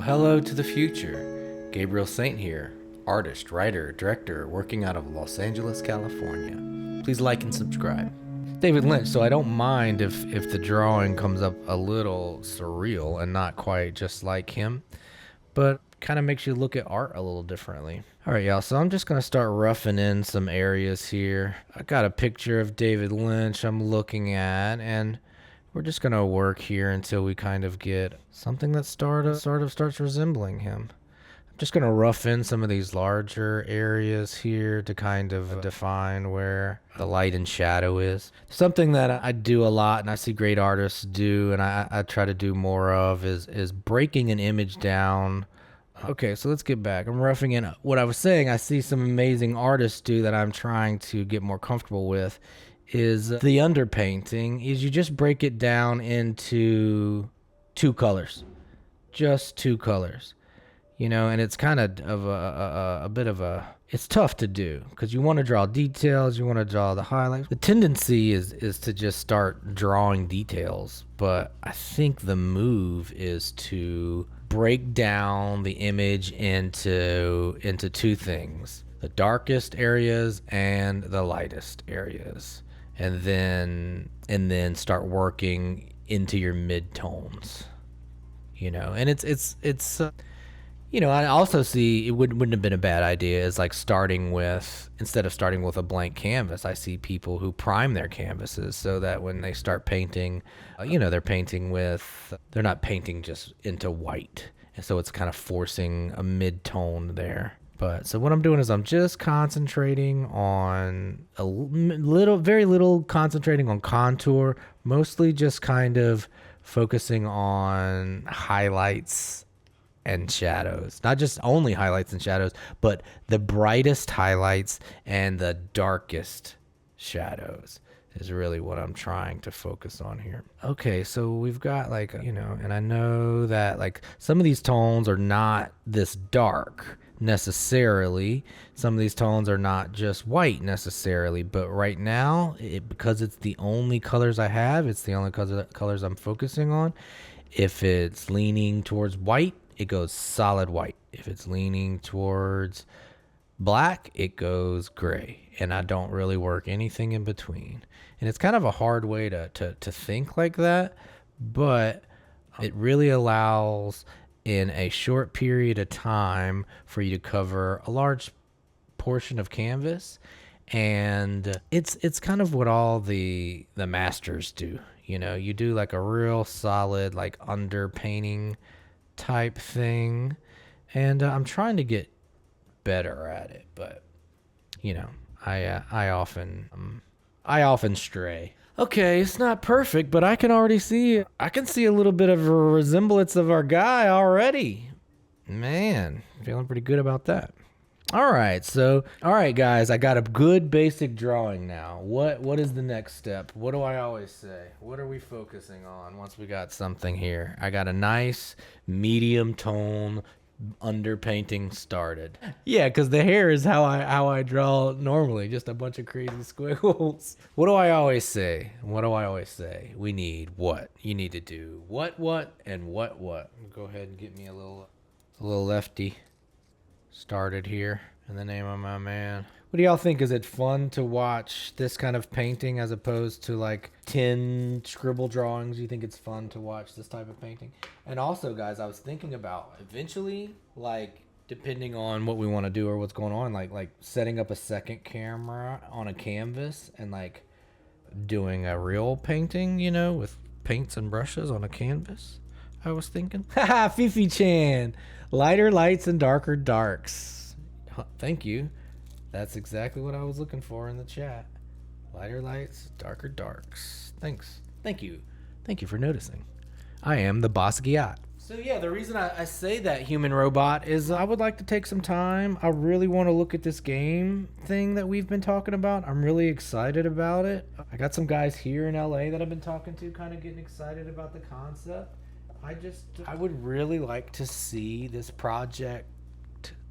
Hello to the future. Gabriel Saint here, artist, writer, director, working out of Los Angeles, California. Please like and subscribe. David Lynch, so I don't mind if the drawing comes up a little surreal and not quite just like him, but kind of makes you look at art a little differently. All right, y'all, so I'm just going to start roughing in some areas here. I got a picture of David Lynch I'm looking at, and we're just going to work here until we kind of get something that sort of starts resembling him. I'm just going to rough in some of these larger areas here to kind of define where the light and shadow is. Something that I do a lot and I see great artists do and I try to do more of is breaking an image down. Okay, so let's get back. I'm roughing in. What I was saying, I see some amazing artists do that I'm trying to get more comfortable with is the underpainting is you just break it down into two colors, just two colors, and it's kind of a bit of a, it's tough to do because you want to draw details, you want to draw the highlights. The tendency is to just start drawing details, but I think the move is to break down the image into two things: the darkest areas and the lightest areas, and then start working into your mid-tones, and it's I also see it wouldn't have been a bad idea is like instead of starting with a blank canvas, I see people who prime their canvases so that when they start painting, they're not painting just into white. And so it's kind of forcing a mid-tone there. But so what I'm doing is I'm just concentrating on very little concentrating on contour, mostly just kind of focusing on highlights and shadows. Not just only highlights and shadows, but the brightest highlights and the darkest shadows is really what I'm trying to focus on here. Okay, so we've got and I know that some of these tones are not this dark necessarily. Some of these tones are not just white necessarily, but right now, because it's the only colors I have, it's the only colors I'm focusing on. If it's leaning towards white, it goes solid white. If it's leaning towards black, it goes gray. And I don't really work anything in between. And it's kind of a hard way to think like that, but it really allows in a short period of time for you to cover a large portion of canvas. And it's kind of what all the masters do. You do like a real solid underpainting type thing, and I'm trying to get better at it, but I often stray. Okay, it's not perfect, but I can see a little bit of a resemblance of our guy already. Man, feeling pretty good about that. All right, guys, I got a good basic drawing now. What is the next step? What do I always say? What are we focusing on once we got something here? I got a nice medium tone underpainting started. Yeah, because the hair is how I draw normally, just a bunch of crazy squiggles. What do I always say? We need what? You need to do what, and what. Go ahead and get me a little lefty started here in the name of my man. What do y'all think? Is it fun to watch this kind of painting as opposed to 10 scribble drawings? You think it's fun to watch this type of painting? And also, guys, I was thinking about eventually, depending on what we want to do or what's going on, like setting up a second camera on a canvas and doing a real painting, with paints and brushes on a canvas. I was thinking. Haha, Fifi-chan. Lighter lights and darker darks. Thank you. That's exactly what I was looking for in the chat. Lighter lights, darker darks. Thanks. Thank you. Thank you for noticing. I am the boss Giat. So yeah, the reason I say that human robot is I would like to take some time. I really want to look at this game thing that we've been talking about. I'm really excited about it. I got some guys here in LA that I've been talking to, kind of getting excited about the concept. I would really like to see this project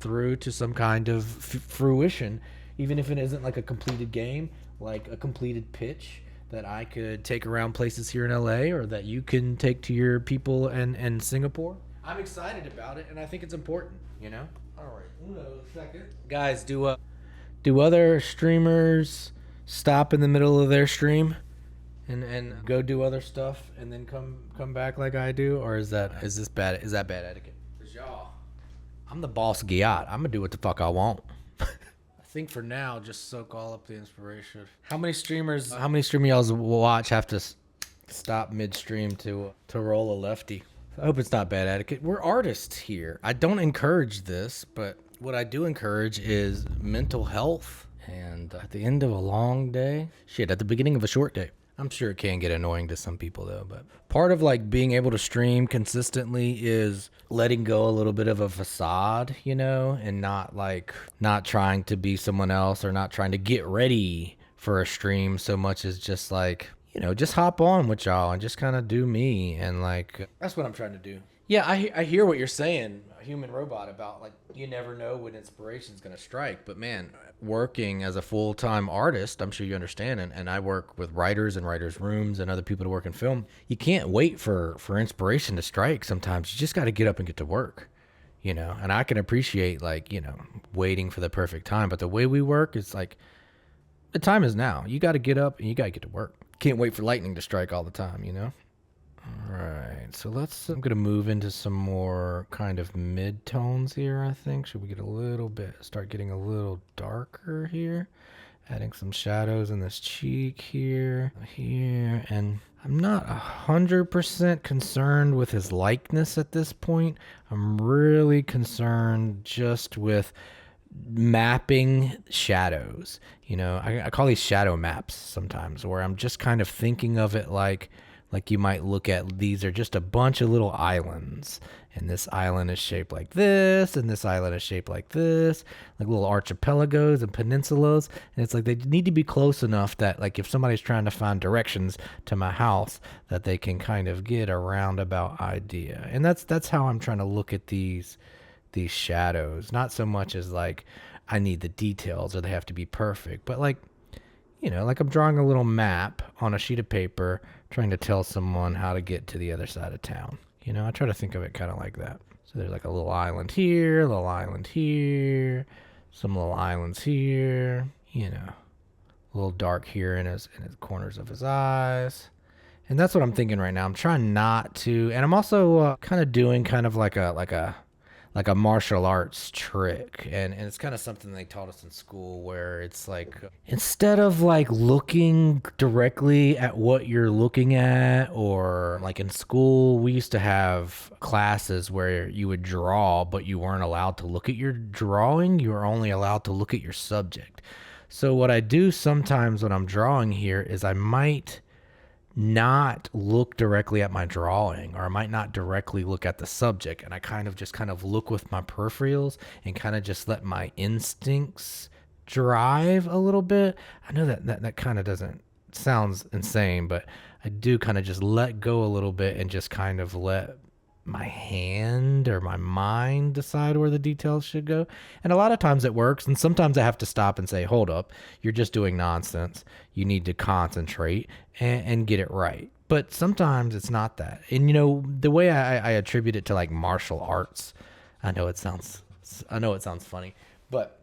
through to some kind of fruition, even if it isn't a completed game, like a completed pitch that I could take around places here in LA or that you can take to your people in Singapore. I'm excited about it, and I think it's important, you know? All right, uno second. Guys, do other streamers stop in the middle of their stream and go do other stuff and then come back like I do, or is that bad etiquette? 'Cause y'all, I'm the boss Giat. I'm gonna do what the fuck I want. I think for now, just soak all up the inspiration. How many stream y'all's watch have to stop midstream to roll a lefty? I hope it's not bad etiquette. We're artists here. I don't encourage this, but what I do encourage is mental health. And at the end of a long day, at the beginning of a short day. I'm sure it can get annoying to some people though, but part of like being able to stream consistently is letting go a little bit of a facade, you know, and not trying to be someone else or not trying to get ready for a stream so much as just like, you know, just hop on with y'all and just kind of do me. And like, that's what I'm trying to do. Yeah, I hear what you're saying, human robot, about like you never know when inspiration's going to strike. But man, working as a full-time artist, I'm sure you understand, and I work with writers and writers' rooms and other people to work in film. You can't wait for inspiration to strike sometimes. You just got to get up and get to work, you know. And I can appreciate like, you know, waiting for the perfect time. But the way we work is like, the time is now. You got to get up and you got to get to work. Can't wait for lightning to strike all the time, you know? All right, so I'm going to move into some more kind of mid-tones here, I think. Should we start getting a little darker here? Adding some shadows in this cheek here, and I'm not 100% concerned with his likeness at this point. I'm really concerned just with mapping shadows. You know, I call these shadow maps sometimes, where I'm just kind of thinking of it like you might look at, these are just a bunch of little islands, and this island is shaped like this, and this island is shaped like this, like little archipelagos and peninsulas. And it's like they need to be close enough that like if somebody's trying to find directions to my house, that they can kind of get a roundabout idea. And that's how I'm trying to look at these shadows. Not so much as like I need the details or they have to be perfect, but like, you know, like I'm drawing a little map on a sheet of paper, trying to tell someone how to get to the other side of town. You know, I try to think of it kind of like that. So there's like a little island here, some little islands here, you know, a little dark here in his corners of his eyes. And that's what I'm thinking right now. I'm trying not to, and I'm also kind of doing kind of like a martial arts trick, and it's kind of something they taught us in school, where it's like, instead of like looking directly at what you're looking at, or like in school we used to have classes where you would draw but you weren't allowed to look at your drawing, you were only allowed to look at your subject. So what I do sometimes when I'm drawing here is I might not look directly at my drawing, or I might not directly look at the subject, and I kind of look with my peripherals and kind of just let my instincts drive a little bit. I know that kind of sounds insane, but I do kind of just let go a little bit and just kind of let my hand or my mind decide where the details should go. And a lot of times it works, and sometimes I have to stop and say, hold up, you're just doing nonsense. You need to concentrate and get it right. But sometimes it's not that. And you know, the way I attribute it to like martial arts, I know it sounds funny, but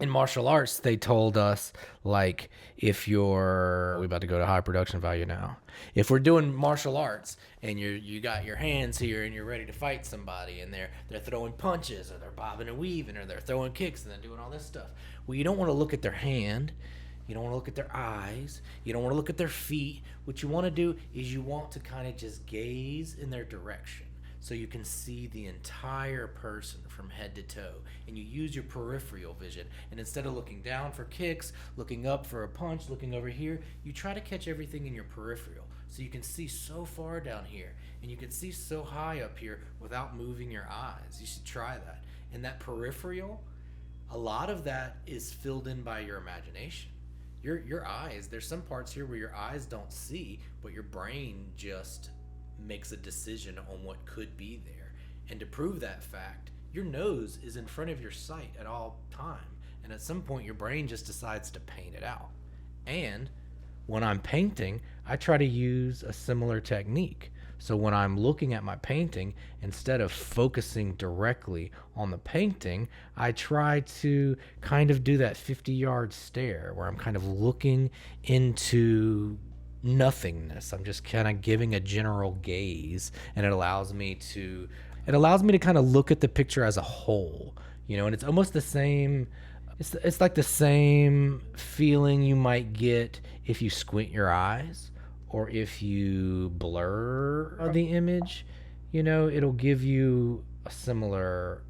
in martial arts, they told us, like, we're about to go to high production value now. If we're doing martial arts and you got your hands here and you're ready to fight somebody, and they're throwing punches, or they're bobbing and weaving, or they're throwing kicks and they're doing all this stuff. Well, you don't want to look at their hand. You don't want to look at their eyes. You don't want to look at their feet. What you want to do is you want to kind of just gaze in their direction, so you can see the entire person from head to toe, and you use your peripheral vision. And instead of looking down for kicks, looking up for a punch, looking over here, you try to catch everything in your peripheral, so you can see so far down here, and you can see so high up here without moving your eyes. You should try that. And that peripheral, a lot of that is filled in by your imagination. Your eyes, there's some parts here where your eyes don't see, but your brain just makes a decision on what could be there. And to prove that fact, your nose is in front of your sight at all time, and at some point your brain just decides to paint it out. And when I'm painting, I try to use a similar technique. So when I'm looking at my painting, instead of focusing directly on the painting, I try to kind of do that 50-yard stare where I'm kind of looking into nothingness. I'm just kind of giving a general gaze, and it allows me to kind of look at the picture as a whole, and it's almost the same. It's like the same feeling you might get if you squint your eyes or if you blur the image. It'll give you a similar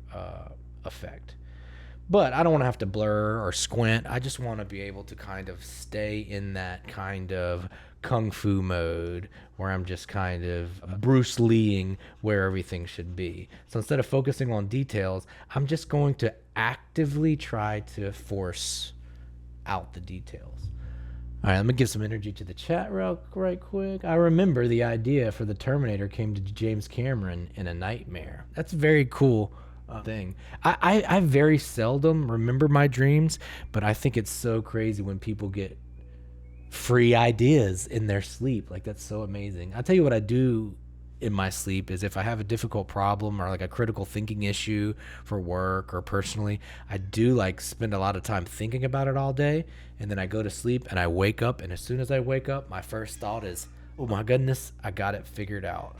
effect. But I don't want to have to blur or squint. I just want to be able to kind of stay in that kind of kung fu mode where I'm just kind of Bruce Leeing where everything should be. So instead of focusing on details, I'm just going to actively try to force out the details. All right, let me give some energy to the chat right quick. I remember the idea for the Terminator came to James Cameron in a nightmare. That's very cool. Thing. I very seldom remember my dreams, but I think it's so crazy when people get free ideas in their sleep. Like, that's so amazing. I'll tell you what I do in my sleep is if I have a difficult problem or like a critical thinking issue for work or personally, I do like spend a lot of time thinking about it all day, and then I go to sleep and I wake up, and as soon as I wake up, my first thought is, oh my goodness, I got it figured out.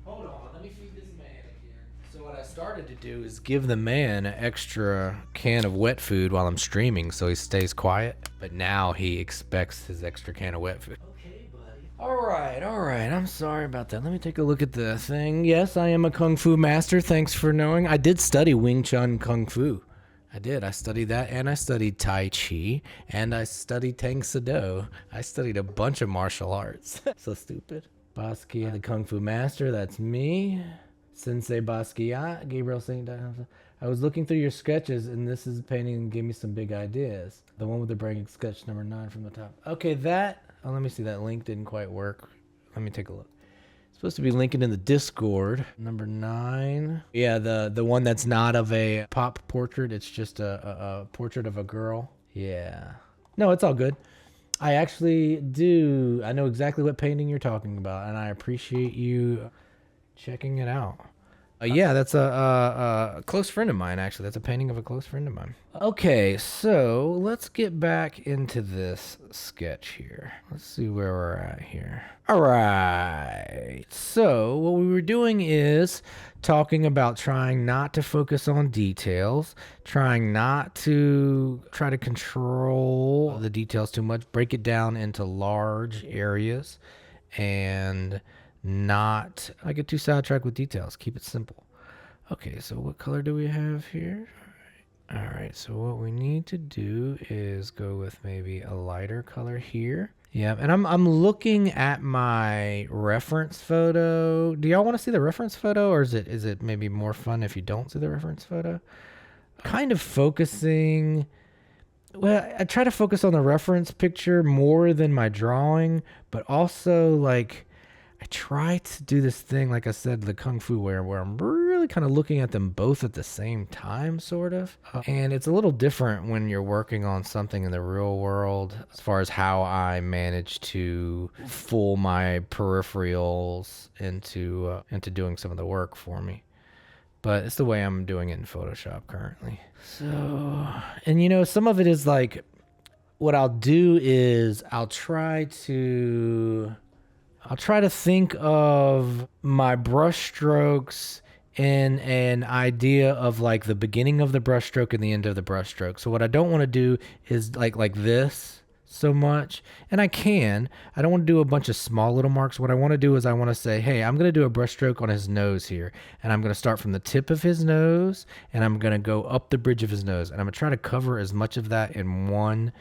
Hold on, let me feed this man again. So what I started to do is give the man an extra can of wet food while I'm streaming so he stays quiet. But now he expects his extra can of wet food. Okay, buddy. All right. I'm sorry about that. Let me take a look at the thing. Yes, I am a Kung Fu master. Thanks for knowing. I did study Wing Chun Kung Fu. I did. I studied that, and I studied Tai Chi, and I studied Tang Soo Do. I studied a bunch of martial arts. So stupid. Basquiat, the Kung Fu master, that's me. Sensei Basquiat, Gabriel Saint. I was looking through your sketches, and this is a painting that gave me some big ideas. The one with the breaking sketch number 9 from the top. Okay, let me see, that link didn't quite work. Let me take a look. It's supposed to be linking in the Discord. Number 9. Yeah, the one that's not of a pop portrait. It's just a portrait of a girl. Yeah. No, it's all good. I actually do. I know exactly what painting you're talking about, and I appreciate you checking it out. Yeah, that's a close friend of mine, actually. That's a painting of a close friend of mine. Okay, so let's get back into this sketch here. Let's see where we're at here. All right. So what we were doing is talking about trying not to focus on details, trying not to try to control the details too much, break it down into large areas, and not get too sidetracked with details. Keep it simple. Okay, so what color do we have here? All right, so what we need to do is go with maybe a lighter color here. Yeah, and I'm looking at my reference photo. Do y'all want to see the reference photo, or is it maybe more fun if you don't see the reference photo? Kind of focusing. Well, I try to focus on the reference picture more than my drawing, but also like I try to do this thing, like I said, the Kung Fu where I'm really kind of looking at them both at the same time, sort of. And it's a little different when you're working on something in the real world as far as how I manage to fool my peripherals into doing some of the work for me. But it's the way I'm doing it in Photoshop currently. So, and some of it is like, what I'll do is I'll try to think of my brush strokes in an idea of like the beginning of the brush stroke and the end of the brush stroke. So what I don't want to do is like this so much. And I don't want to do a bunch of small little marks. What I want to do is I want to say, hey, I'm going to do a brush stroke on his nose here. And I'm going to start from the tip of his nose, and I'm going to go up the bridge of his nose. And I'm going to try to cover as much of that in one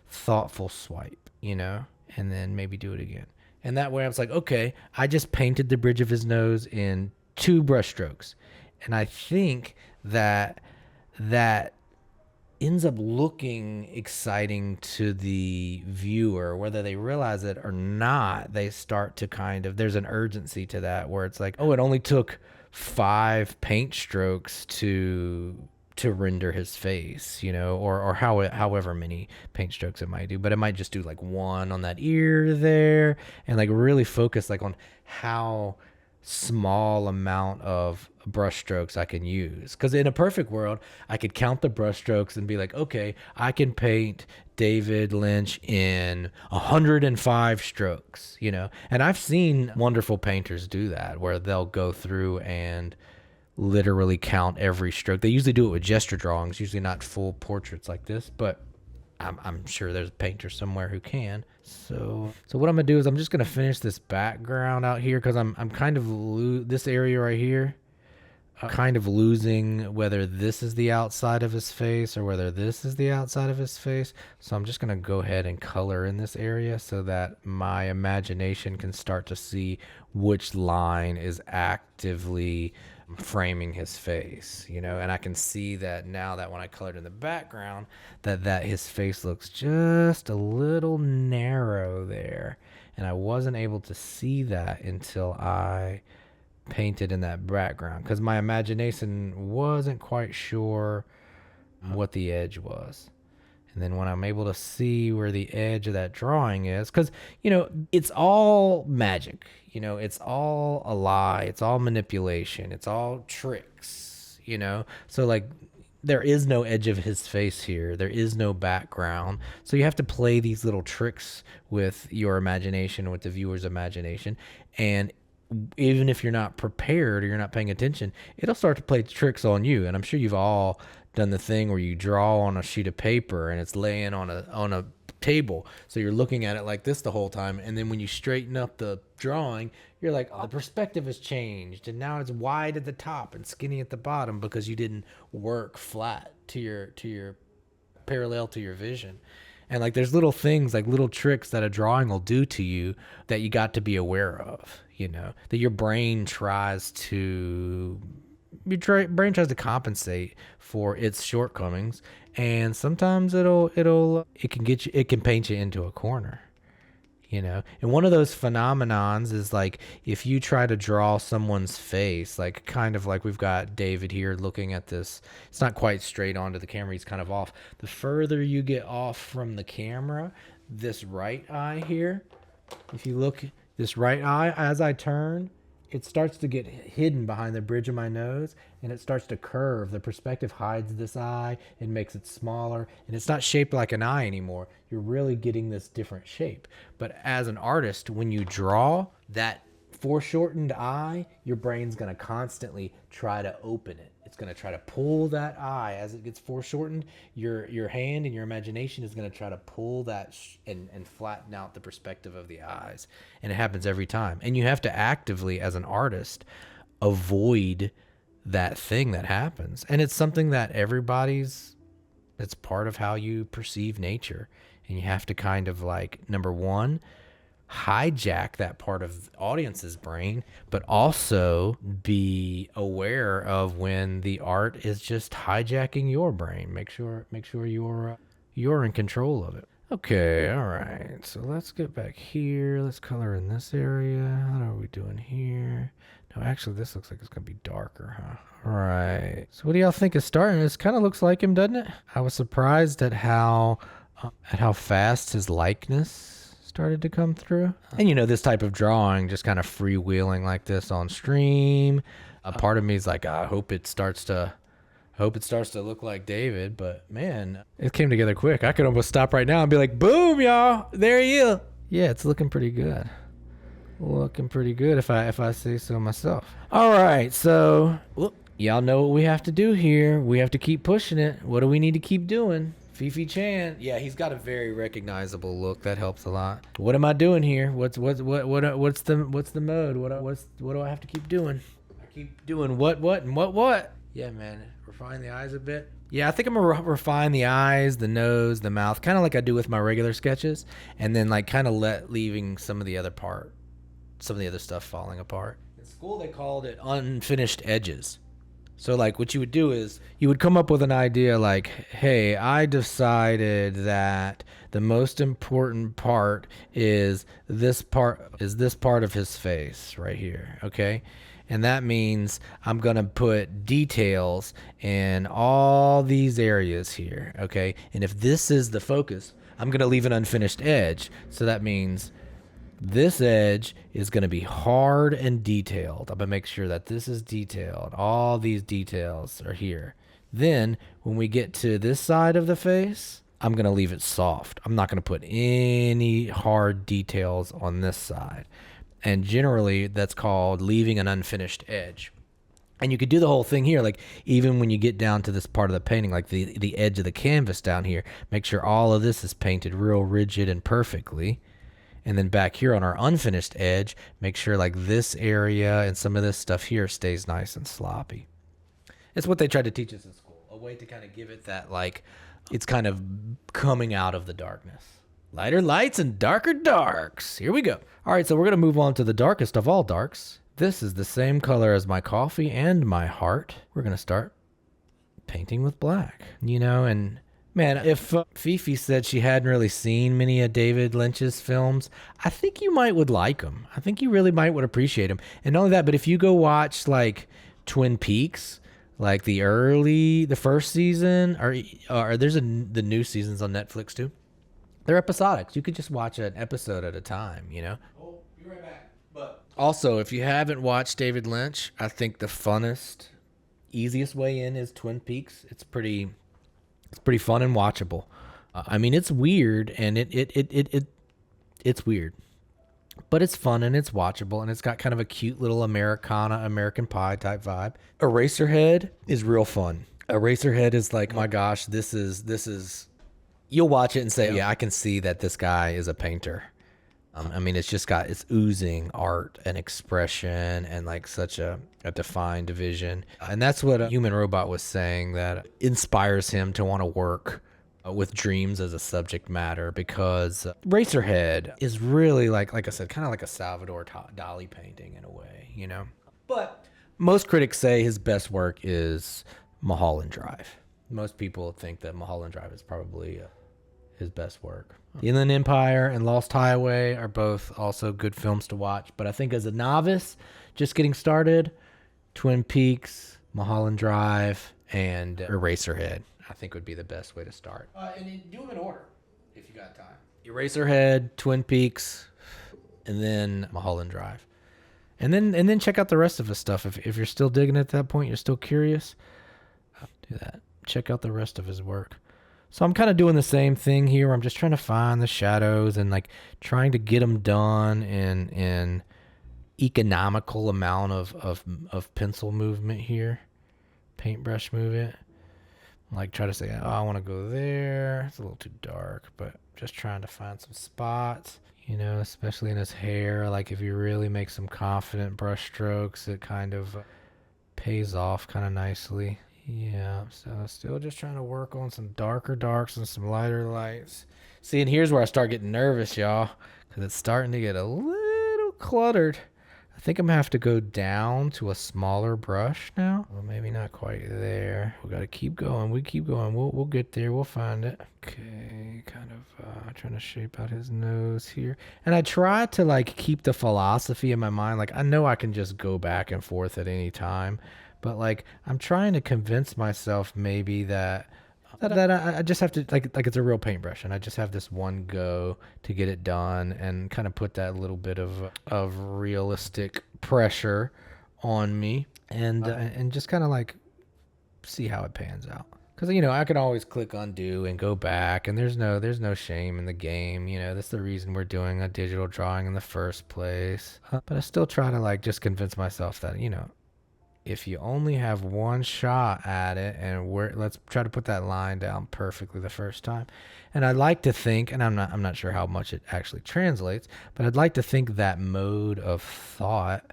thoughtful swipe, and then maybe do it again. And that way I was like, okay, I just painted the bridge of his nose in 2 brush strokes. And I think that ends up looking exciting to the viewer, whether they realize it or not. They start to there's an urgency to that where it's like, oh, it only took 5 paint strokes to to render his face, or however many paint strokes it might do, but it might just do like one on that ear there, and like really focus like on how small amount of brush strokes I can use. Because in a perfect world, I could count the brush strokes and be like, okay, I can paint David Lynch in 105 strokes, and I've seen wonderful painters do that, where they'll go through and literally count every stroke. They usually do it with gesture drawings, usually not full portraits like this, but I'm sure there's a painter somewhere who can. So what I'm gonna do is I'm just gonna finish this background out here, because I'm kind of this area right here, kind of losing whether this is the outside of his face or whether this is the outside of his face. So I'm just gonna go ahead and color in this area so that my imagination can start to see which line is actively framing his face, and I can see that now that when I colored in the background that his face looks just a little narrow there, and I wasn't able to see that until I painted in that background, because my imagination wasn't quite sure what the edge was. And then when I'm able to see where the edge of that drawing is, because, it's all magic, it's all a lie, it's all manipulation, it's all tricks, So like there is no edge of his face here. There is no background. So you have to play these little tricks with your imagination, with the viewer's imagination. And even if you're not prepared or you're not paying attention, it'll start to play tricks on you. And I'm sure you've all done the thing where you draw on a sheet of paper and it's laying on a table, so you're looking at it like this the whole time, and then when you straighten up the drawing, you're like, oh, the perspective has changed, and now it's wide at the top and skinny at the bottom because you didn't work flat to your parallel to your vision. And like there's little things, like little tricks that a drawing will do to you that you got to be aware of, that your brain tries to compensate for its shortcomings, and sometimes it can paint you into a corner, and one of those phenomenons is like if you try to draw someone's face, like kind of like we've got David here looking at this, it's not quite straight onto the camera, he's kind of off. The further you get off from the camera, this right eye here, if you look, this right eye, as I turn, it starts to get hidden behind the bridge of my nose, and it starts to curve. The perspective hides this eye and makes it smaller, and it's not shaped like an eye anymore. You're really getting this different shape. But as an artist, when you draw that foreshortened eye, your brain's going to constantly try to open it. It's going to try to pull that eye as it gets foreshortened. Your hand and your imagination is going to try to pull that and flatten out the perspective of the eyes. And it happens every time. And you have to actively, as an artist, avoid that thing that happens. And it's something that it's part of how you perceive nature. And you have to kind of like, number one, hijack that part of the audience's brain, but also be aware of when the art is just hijacking your brain. Make sure you're in control of it. Okay, all right. So let's get back here. Let's color in this area. How are we doing here? No, actually, this looks like it's gonna be darker, huh? All right. So what do y'all think is starting? This kind of looks like him, doesn't it? I was surprised at how fast his likeness started to come through. And this type of drawing, just kind of freewheeling like this on stream, a part of me is like, I hope it starts to look like David. But man, it came together quick. I could almost stop right now and be like, boom, y'all, there he is. Yeah, it's looking pretty good. If I say so myself. All right, so y'all know what we have to do here. We have to keep pushing it. What do we need to keep doing? Fifi Chan, yeah, he's got a very recognizable look. That helps a lot. What am I doing here? What's the mode? What do I have to keep doing? I keep doing what? Yeah, man, refine the eyes a bit. Yeah, I think I'm gonna refine the eyes, the nose, the mouth, kind of like I do with my regular sketches, and then like kind of leaving some of the other stuff falling apart. In school, they called it unfinished edges. So like what you would do is you would come up with an idea like, hey, I decided that the most important part is this part of his face right here, okay? And that means I'm going to put details in all these areas here, okay? And if this is the focus, I'm going to leave an unfinished edge. So that means this edge is going to be hard and detailed. I'm going to make sure that this is detailed. All these details are here. Then when we get to this side of the face, I'm going to leave it soft. I'm not going to put any hard details on this side. And generally that's called leaving an unfinished edge. And you could do the whole thing here, like even when you get down to this part of the painting, like the edge of the canvas down here, make sure all of this is painted real rigid and perfectly. And then back here on our unfinished edge, make sure like this area and some of this stuff here stays nice and sloppy. It's what they tried to teach us in school, a way to kind of give it that, like, it's kind of coming out of the darkness. Lighter lights and darker darks. Here we go. All right, so we're going to move on to the darkest of all darks. This is the same color as my coffee and my heart. We're going to start painting with black. You know, and man, if Fifi said she hadn't really seen many of David Lynch's films, I think you would like them. I think you really would appreciate them. And not only that, but if you go watch like Twin Peaks, like the first season, or there's the new seasons on Netflix too. They're episodic. You could just watch an episode at a time, you know? Oh, be right back. But also, if you haven't watched David Lynch, I think the funnest, easiest way in is Twin Peaks. It's pretty fun and watchable. I mean, it's weird and it's weird, but it's fun and it's watchable and it's got kind of a cute little American Pie type vibe. Eraserhead is real fun. Eraserhead is like, oh my gosh, this is. You'll watch it and say, yeah, I can see that this guy is a painter. I mean, it's oozing art and expression and like such a defined vision. And that's what a Human Robot was saying, that inspires him to want to work with dreams as a subject matter, because Eraserhead is really like I said, kind of like a Salvador Dali painting in a way, you know? But most critics say his best work is Mulholland Drive. Most people think that Mulholland Drive is probably his best work. The Inland Empire and Lost Highway are both also good films to watch. But I think as a novice, just getting started, Twin Peaks, Mulholland Drive, and Eraserhead, I think would be the best way to start. And do them in order, if you got time. Eraserhead, Twin Peaks, and then Mulholland Drive. And then check out the rest of his stuff. If you're still digging at that point, you're still curious, do that. Check out the rest of his work. So I'm kind of doing the same thing here. I'm just trying to find the shadows and like trying to get them done in economical amount of pencil movement here, paintbrush movement. Like try to say, oh, I want to go there. It's a little too dark, but just trying to find some spots, you know, especially in his hair. Like if you really make some confident brush strokes, it kind of pays off kind of nicely. Yeah, so still just trying to work on some darker darks and some lighter lights. See, and here's where I start getting nervous, y'all, because it's starting to get a little cluttered. I think I'm going to have to go down to a smaller brush now. Well, maybe not quite there. We got to keep going. We keep going. We'll get there. We'll find it. Okay, kind of trying to shape out his nose here. And I try to, like, keep the philosophy in my mind. Like, I know I can just go back and forth at any time. But like I'm trying to convince myself maybe that I just have to like it's a real paintbrush and I just have this one go to get it done and kind of put that little bit of realistic pressure on me and just kind of like see how it pans out. Because you know I can always click undo and go back, and there's no shame in the game. You know that's the reason we're doing a digital drawing in the first place. But I still try to like just convince myself that you know. If you only have one shot at it and let's try to put that line down perfectly the first time. And I'd like to think, and I'm not sure how much it actually translates, but I'd like to think that mode of thought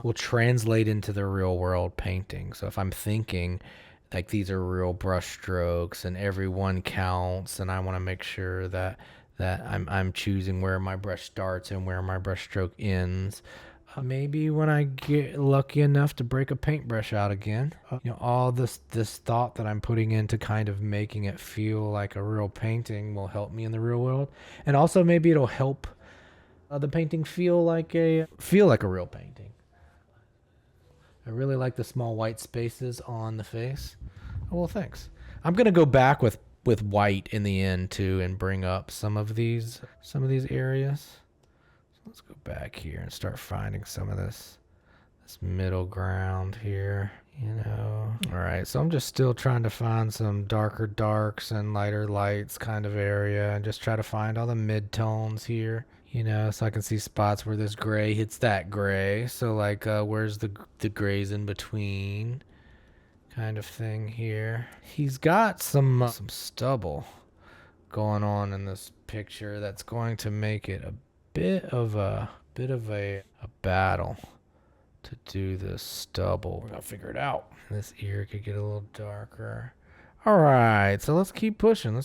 will translate into the real world painting. So if I'm thinking like these are real brush strokes and every one counts, and I want to make sure that I'm choosing where my brush starts and where my brush stroke ends. Maybe when I get lucky enough to break a paintbrush out again, you know, all this thought that I'm putting into kind of making it feel like a real painting will help me in the real world. And also maybe it'll help the painting feel like a real painting. I really like the small white spaces on the face. Oh, well, thanks. I'm gonna go back with white in the end too, and bring up some of these areas. So let's go back here and start finding some of this middle ground here. All right, so I'm just still trying to find some darker darks and lighter lights kind of area, and just try to find all the mid-tones here, so I can see spots where this gray hits that gray. So like where's the grays in between kind of thing here. He's got some stubble going on in this picture that's going to make it a bit of a battle to do this stubble. We're gonna figure it out. This ear could get a little darker. All right, so let's keep pushing.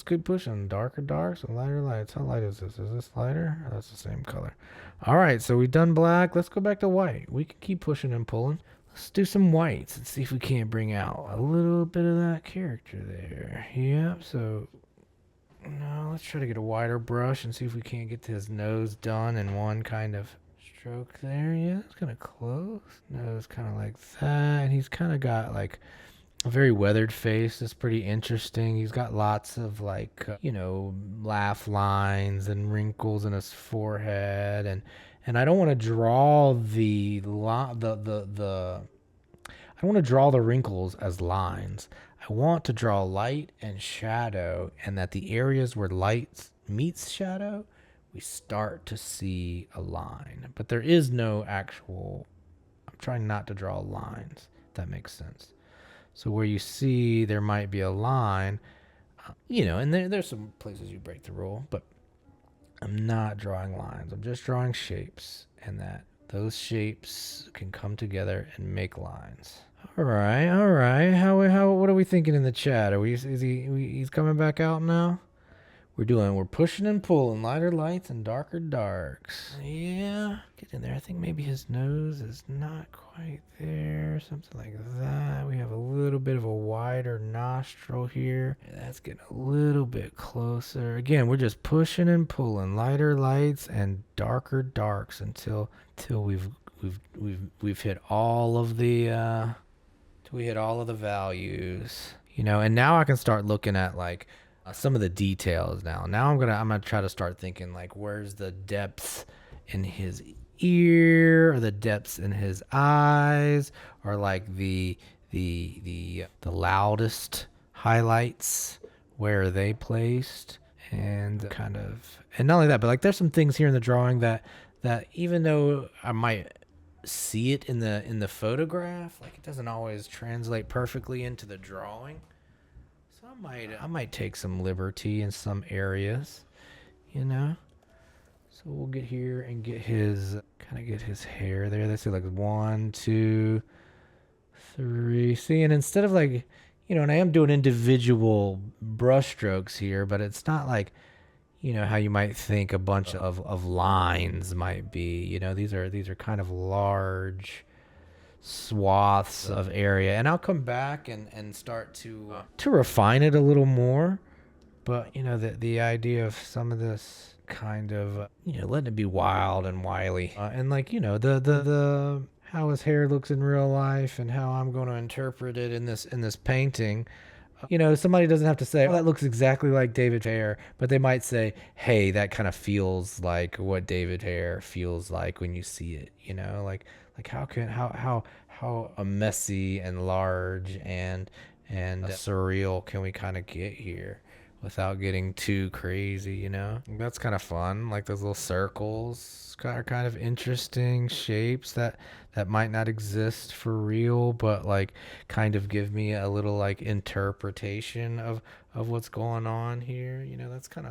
Darker darks and lighter lights. How light is this? Is this lighter? Oh, that's the same color. All right, so we've done black. Let's go back to white. We can keep pushing and pulling. Let's do some whites and see if we can't bring out a little bit of that character there. Yep, so no, let's try to get a wider brush and see if we can't get his nose done in one kind of stroke there. Yeah, it's kind of close. Nose kind of like that. And he's kind of got like a very weathered face. It's pretty interesting. He's got lots of like, laugh lines and wrinkles in his forehead. And I don't want to draw I don't want to draw the wrinkles as lines. I want to draw light and shadow, and that the areas where light meets shadow, we start to see a line. But there is no actual, I'm trying not to draw lines, if that makes sense. So where you see there might be a line, and there's some places you break the rule, but I'm not drawing lines. I'm just drawing shapes, and that those shapes can come together and make lines. All right. What are we thinking in the chat? He's coming back out now? We're pushing and pulling, lighter lights and darker darks. Yeah, get in there. I think maybe his nose is not quite there, something like that. We have a little bit of a wider nostril here. That's getting a little bit closer. Again, we're just pushing and pulling, lighter lights and darker darks until we've hit all of the values, and now I can start looking at like some of the details now. Now I'm gonna try to start thinking like, where's the depth in his ear, or the depths in his eyes, or like the loudest highlights, where are they placed, and not only that, but like there's some things here in the drawing that even though I might see it in the photograph, like it doesn't always translate perfectly into the drawing. So I might take some liberty in some areas, So we'll get here and get his hair there. Let's see, like 1, 2, 3. See, and instead of like, and I am doing individual brush strokes here, but it's not like, how you might think a bunch of lines might be. These are kind of large swaths of area, and I'll come back and start to refine it a little more. But the idea of some of this kind of letting it be wild and wily, and like the how his hair looks in real life and how I'm going to interpret it in this painting. Somebody doesn't have to say, oh, that looks exactly like David's hair, but they might say, hey, that kind of feels like what David hair feels like when you see it, like how messy and large and surreal can we kind of get here without getting too crazy, That's kind of fun. Like those little circles are kind of interesting shapes that might not exist for real, but like kind of give me a little like interpretation of what's going on here. That's kind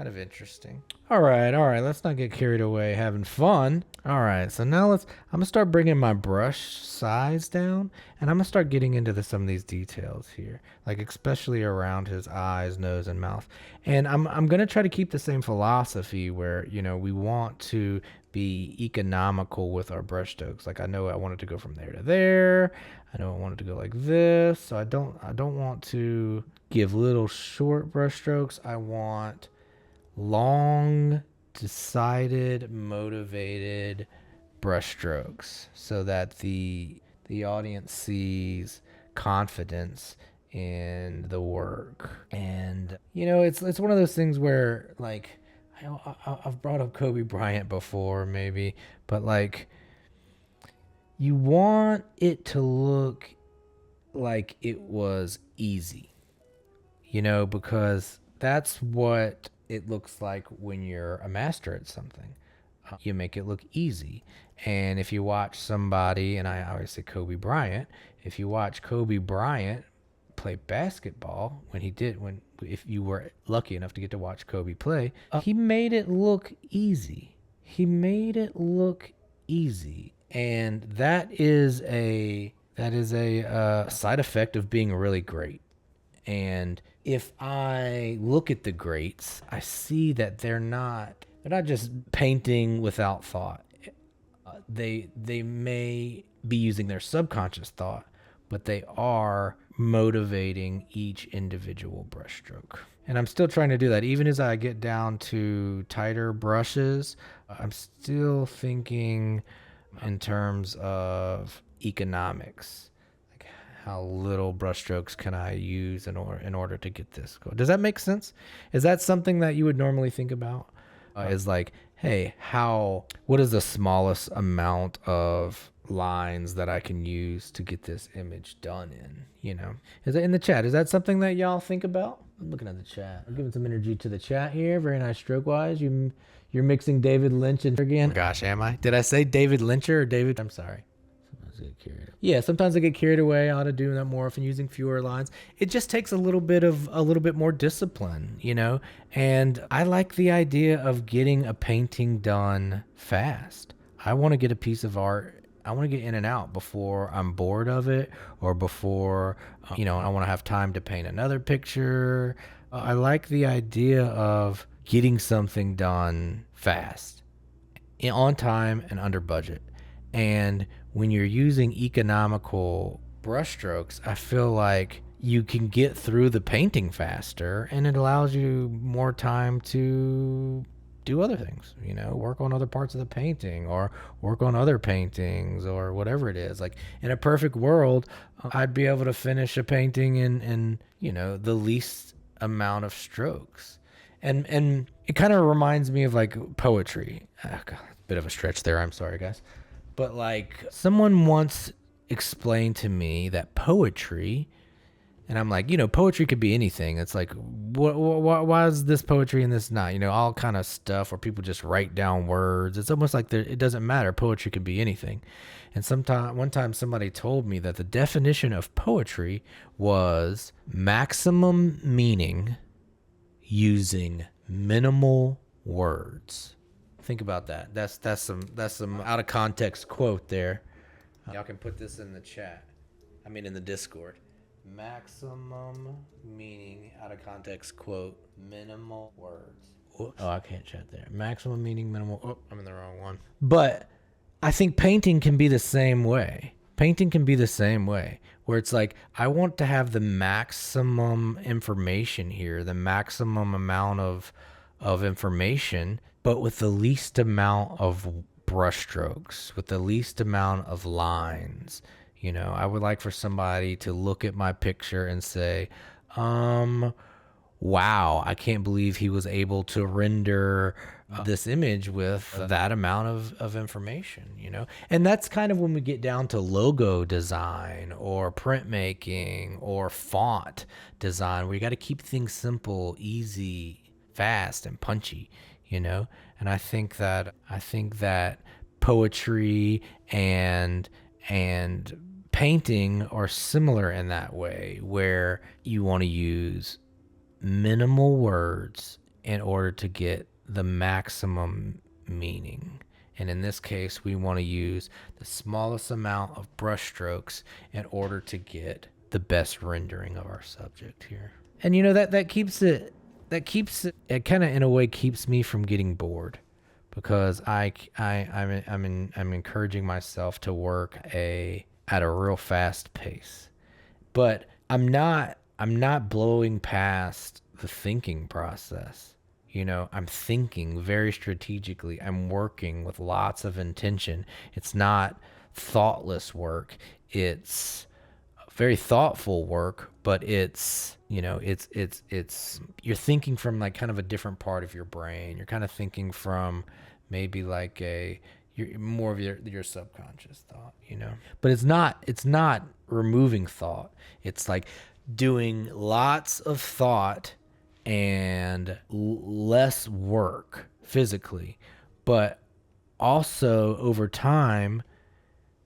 of interesting. All right. Let's not get carried away having fun. All right. So now I'm going to start bringing my brush size down, and I'm going to start getting into some of these details here, like especially around his eyes, nose, and mouth. And I'm going to try to keep the same philosophy where, we want to be economical with our brush strokes. Like I know I want it to go from there to there. I know I want it to go like this. So I don't want to give little short brush strokes. I want long, decided, motivated brush strokes, so that the The audience sees confidence in the work. And, it's one of those things where, like, I've brought up Kobe Bryant before, maybe, but, like, you want it to look like it was easy, because that's what it looks like when you're a master at something. You make it look easy. And if you watch somebody, and I always say Kobe Bryant, if you watch Kobe Bryant play basketball, if you were lucky enough to get to watch Kobe play, he made it look easy. And that is a side effect of being really great. And if I look at the greats, I see that they're not just painting without thought. They may be using their subconscious thought, but they are motivating each individual brushstroke. And I'm still trying to do that. Even as I get down to tighter brushes, I'm still thinking in terms of economics. Like, how little brushstrokes can I use in order to get this goal? Does that make sense? Is that something that you would normally think about? Is like, hey, what is the smallest amount of lines that I can use to get this image done in? Is that in the chat? Is that something that y'all think about? I'm looking at the chat. I'm giving some energy to the chat here. Very nice stroke wise. You're mixing David Lynch and again. Oh gosh, am I? Did I say David Lyncher or David? I'm sorry. Sometimes I get carried away. I ought to do that more often, using fewer lines. It just takes a little bit more discipline, and I like the idea of getting a painting done fast. I want to get a piece of art. I want to get in and out before I'm bored of it, or before, I want to have time to paint another picture. I like the idea of getting something done fast, on time and under budget. And when you're using economical brushstrokes, I feel like you can get through the painting faster, and it allows you more time to do other things, work on other parts of the painting, or work on other paintings, or whatever it is. Like, in a perfect world, I'd be able to finish a painting in the least amount of strokes. And it kind of reminds me of, like, poetry. Oh, God, bit of a stretch there. I'm sorry, guys. But, like, someone once explained to me that poetry, and I'm like, poetry could be anything. It's like, why is this poetry and this not? All kind of stuff where people just write down words. It's almost like it doesn't matter. Poetry could be anything. And one time somebody told me that the definition of poetry was maximum meaning using minimal words. Think about that. That's some out of context quote there. Y'all can put this in the chat. In the Discord. Maximum meaning, out of context quote, minimal words. Oops. Oh, I can't chat there. Maximum meaning, minimal. Oh, I'm in the wrong one. But I think painting can be the same way. Where it's like, I want to have the maximum information here, the maximum amount of information, but with the least amount of brushstrokes, with the least amount of lines. I would like for somebody to look at my picture and say, wow, I can't believe he was able to render this image with that amount of information, And that's kind of when we get down to logo design or printmaking or font design, where you got to keep things simple, easy, fast, and punchy, And I think that poetry and painting are similar in that way, where you want to use minimal words in order to get the maximum meaning. And in this case, we want to use the smallest amount of brushstrokes in order to get the best rendering of our subject here. And that keeps it kind of, in a way, keeps me from getting bored, because I'm encouraging myself to work at a real fast pace. But I'm not blowing past the thinking process. I'm thinking very strategically. I'm working with lots of intention. It's not thoughtless work. It's very thoughtful work, but it's, you know, it's you're thinking from like kind of a different part of your brain. You're kind of thinking from maybe like you're more of your subconscious thought, you know. But it's not removing thought. It's like doing lots of thought and less work physically, but also over time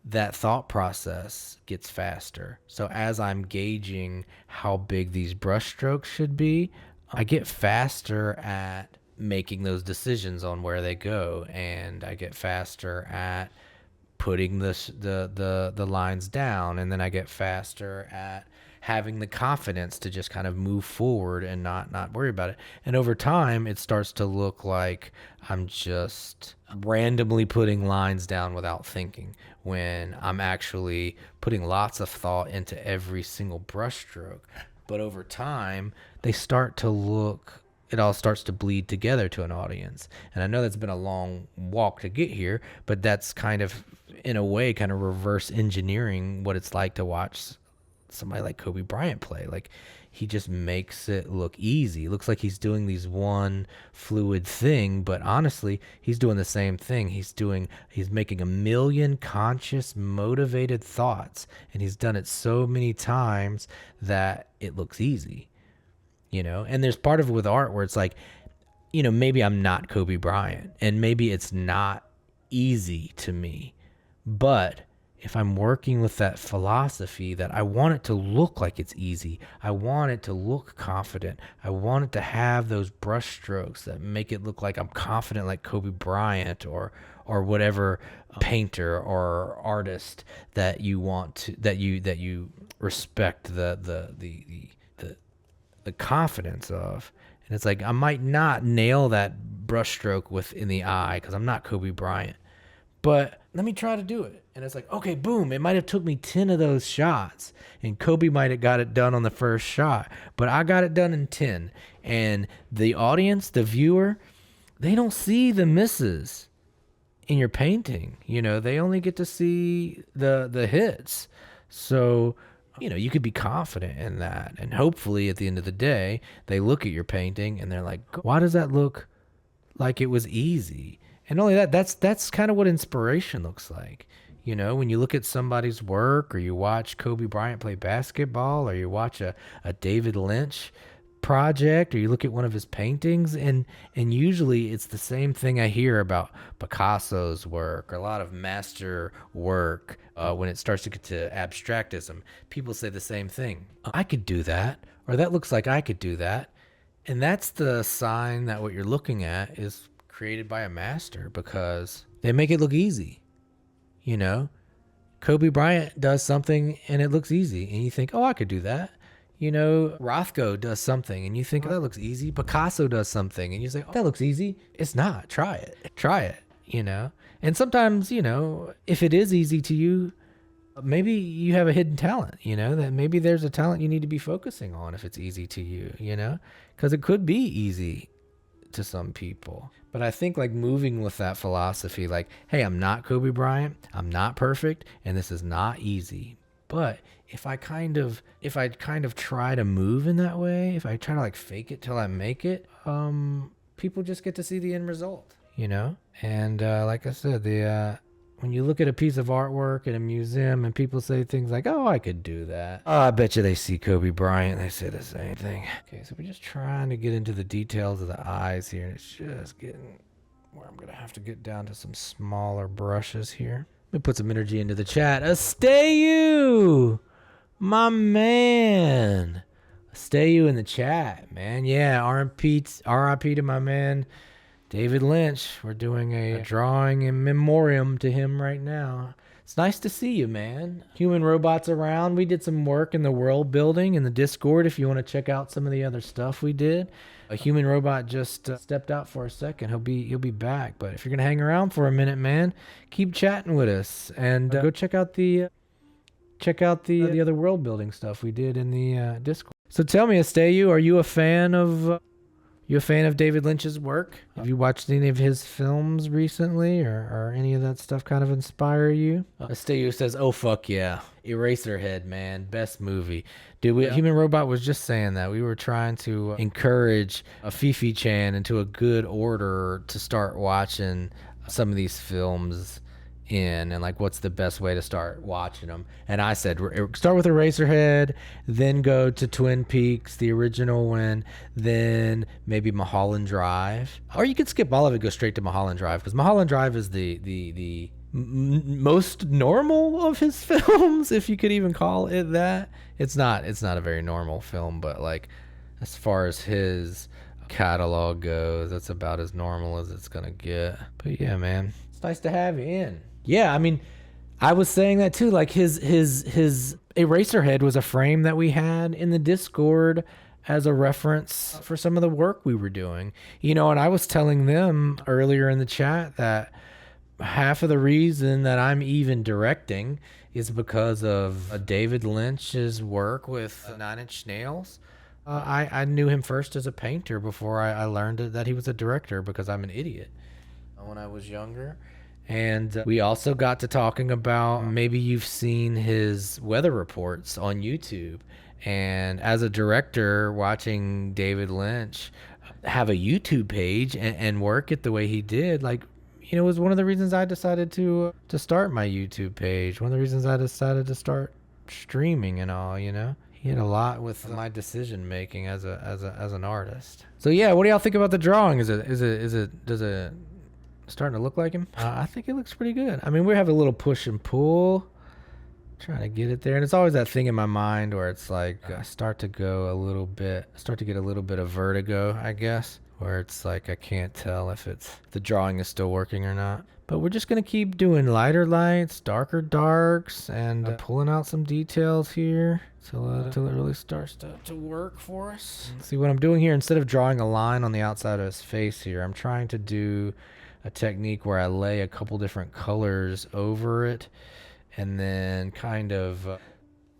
that thought process gets faster. So as I'm gauging how big these brushstrokes should be, I get faster at making those decisions on where they go, and I get faster at putting the lines down, and then I get faster at having the confidence to just kind of move forward and not worry about it. And over time, it starts to look like I'm just randomly putting lines down without thinking, when I'm actually putting lots of thought into every single brushstroke. But over time, they start to look, it all starts to bleed together to an audience. And I know that's been a long walk to get here, but that's kind of, in a way, kind of reverse engineering what it's like to watch somebody like Kobe Bryant play. Like, he just makes it look easy. It looks like he's doing these one fluid thing, but honestly, he's doing the same thing. He's making a million conscious, motivated thoughts, and he's done it so many times that it looks easy, you know? And there's part of it with art where it's like, you know, maybe I'm not Kobe Bryant, and maybe it's not easy to me, but if I'm working with that philosophy that I want it to look like it's easy, I want it to look confident, I want it to have those brush strokes that make it look like I'm confident, like Kobe Bryant or whatever painter or artist that you want to, that you respect the confidence of. And it's like, I might not nail that brushstroke within the eye because I'm not Kobe Bryant, but let me try to do it. And it's like, okay, boom. It might have took me 10 of those shots, and Kobe might have got it done on the first shot, but I got it done in 10. And the audience, the viewer, they don't see the misses in your painting. You know, they only get to see the hits. So, you know, you could be confident in that. And hopefully at the end of the day, they look at your painting and they're like, why does that look like it was easy? And only that's kind of what inspiration looks like. You know, when you look at somebody's work, or you watch Kobe Bryant play basketball, or you watch a David Lynch project, or you look at one of his paintings, and usually it's the same thing I hear about Picasso's work, or a lot of master work. When it starts to get to abstractism, people say the same thing. I could do that, or that looks like I could do that. And that's the sign that what you're looking at is created by a master, because they make it look easy. You know, Kobe Bryant does something and it looks easy, and you think, oh, I could do that. You know, Rothko does something and you think, oh, that looks easy. Picasso does something and you say, oh, that looks easy. It's not. Try it, you know. And sometimes, you know, if it is easy to you, maybe you have a hidden talent, you know, that maybe there's a talent you need to be focusing on if it's easy to you, you know, because it could be easy to some people. But I think like moving with that philosophy, like, hey, I'm not Kobe Bryant, I'm not perfect, and this is not easy. But if I kind of try to move in that way, if I try to like fake it till I make it, people just get to see the end result, you know? And like I said, when you look at a piece of artwork in a museum and people say things like, oh, I could do that, oh, I bet you they see Kobe Bryant, they say the same thing. Okay, so we're just trying to get into the details of the eyes here, and it's just getting where I'm going to have to get down to some smaller brushes here. Let me put some energy into the chat. Astayu, my man. Astayu in the chat, man. Yeah, R.I.P. to my man, David Lynch. We're doing a drawing in memoriam to him right now. It's nice to see you, man. Human Robots Around. We did some work in the world building in the Discord if you want to check out some of the other stuff we did. A human robot just stepped out for a second. He'll be back. But if you're gonna hang around for a minute, man, keep chatting with us and go check out the other world building stuff we did in the Discord. So tell me, Astayu, are you a fan of You a fan of David Lynch's work? Have you watched any of his films recently, or any of that stuff kind of inspire you? Esteu says, "Oh fuck yeah, Eraserhead, man, best movie." Dude, Human Robot was just saying that we were trying to encourage a Fifi Chan into a good order to start watching some of these films in, and like what's the best way to start watching them. And I said start with Eraserhead, then go to Twin Peaks, the original one, then maybe Mulholland Drive, or you could skip all of it, go straight to Mulholland Drive, because Mulholland Drive is the most normal of his films, if you could even call it that. It's not a very normal film, but like as far as his catalog goes, that's about as normal as it's gonna get. But yeah, man, it's nice to have you in. Yeah, I mean, I was saying that too. Like his Eraserhead was a frame that we had in the Discord as a reference for some of the work we were doing. You know, and I was telling them earlier in the chat that half of the reason that I'm even directing is because of David Lynch's work with Nine Inch Nails. I knew him first as a painter before I learned that he was a director, because I'm an idiot when I was younger. And we also got to talking about, maybe you've seen his weather reports on YouTube. And as a director, watching David Lynch have a YouTube page and work it the way he did, like, you know, was one of the reasons I decided to start my YouTube page. One of the reasons I decided to start streaming and all, you know. He had a lot with my decision making as an artist. So yeah, what do y'all think about the drawing? Does it starting to look like him? I think it looks pretty good. I mean, we have a little push and pull, trying to get it there, and it's always that thing in my mind where it's like I start to get a little bit of vertigo, I guess, where it's like I can't tell if the drawing is still working or not. But we're just gonna keep doing lighter lights, darker darks, and pulling out some details here till it really starts to work for us. See what I'm doing here? Instead of drawing a line on the outside of his face here, I'm trying to do a technique where I lay a couple different colors over it and then kind of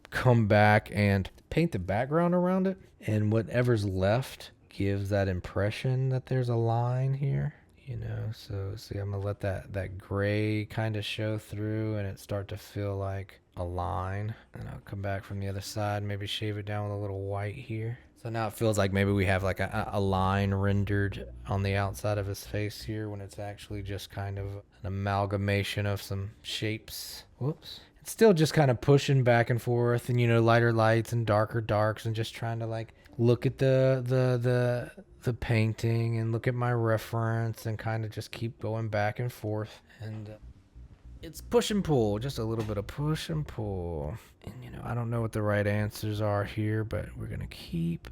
come back and paint the background around it, and whatever's left gives that impression that there's a line here, you know. So see, I'm gonna let that gray kind of show through and it start to feel like a line, and I'll come back from the other side, maybe shave it down with a little white here. So now it feels like maybe we have like a line rendered on the outside of his face here, when it's actually just kind of an amalgamation of some shapes. Whoops. It's still just kind of pushing back and forth, and, you know, lighter lights and darker darks, and just trying to like look at the painting and look at my reference and kind of just keep going back and forth. And it's push and pull, just a little bit of push and pull. And, you know, I don't know what the right answers are here, but we're going to keep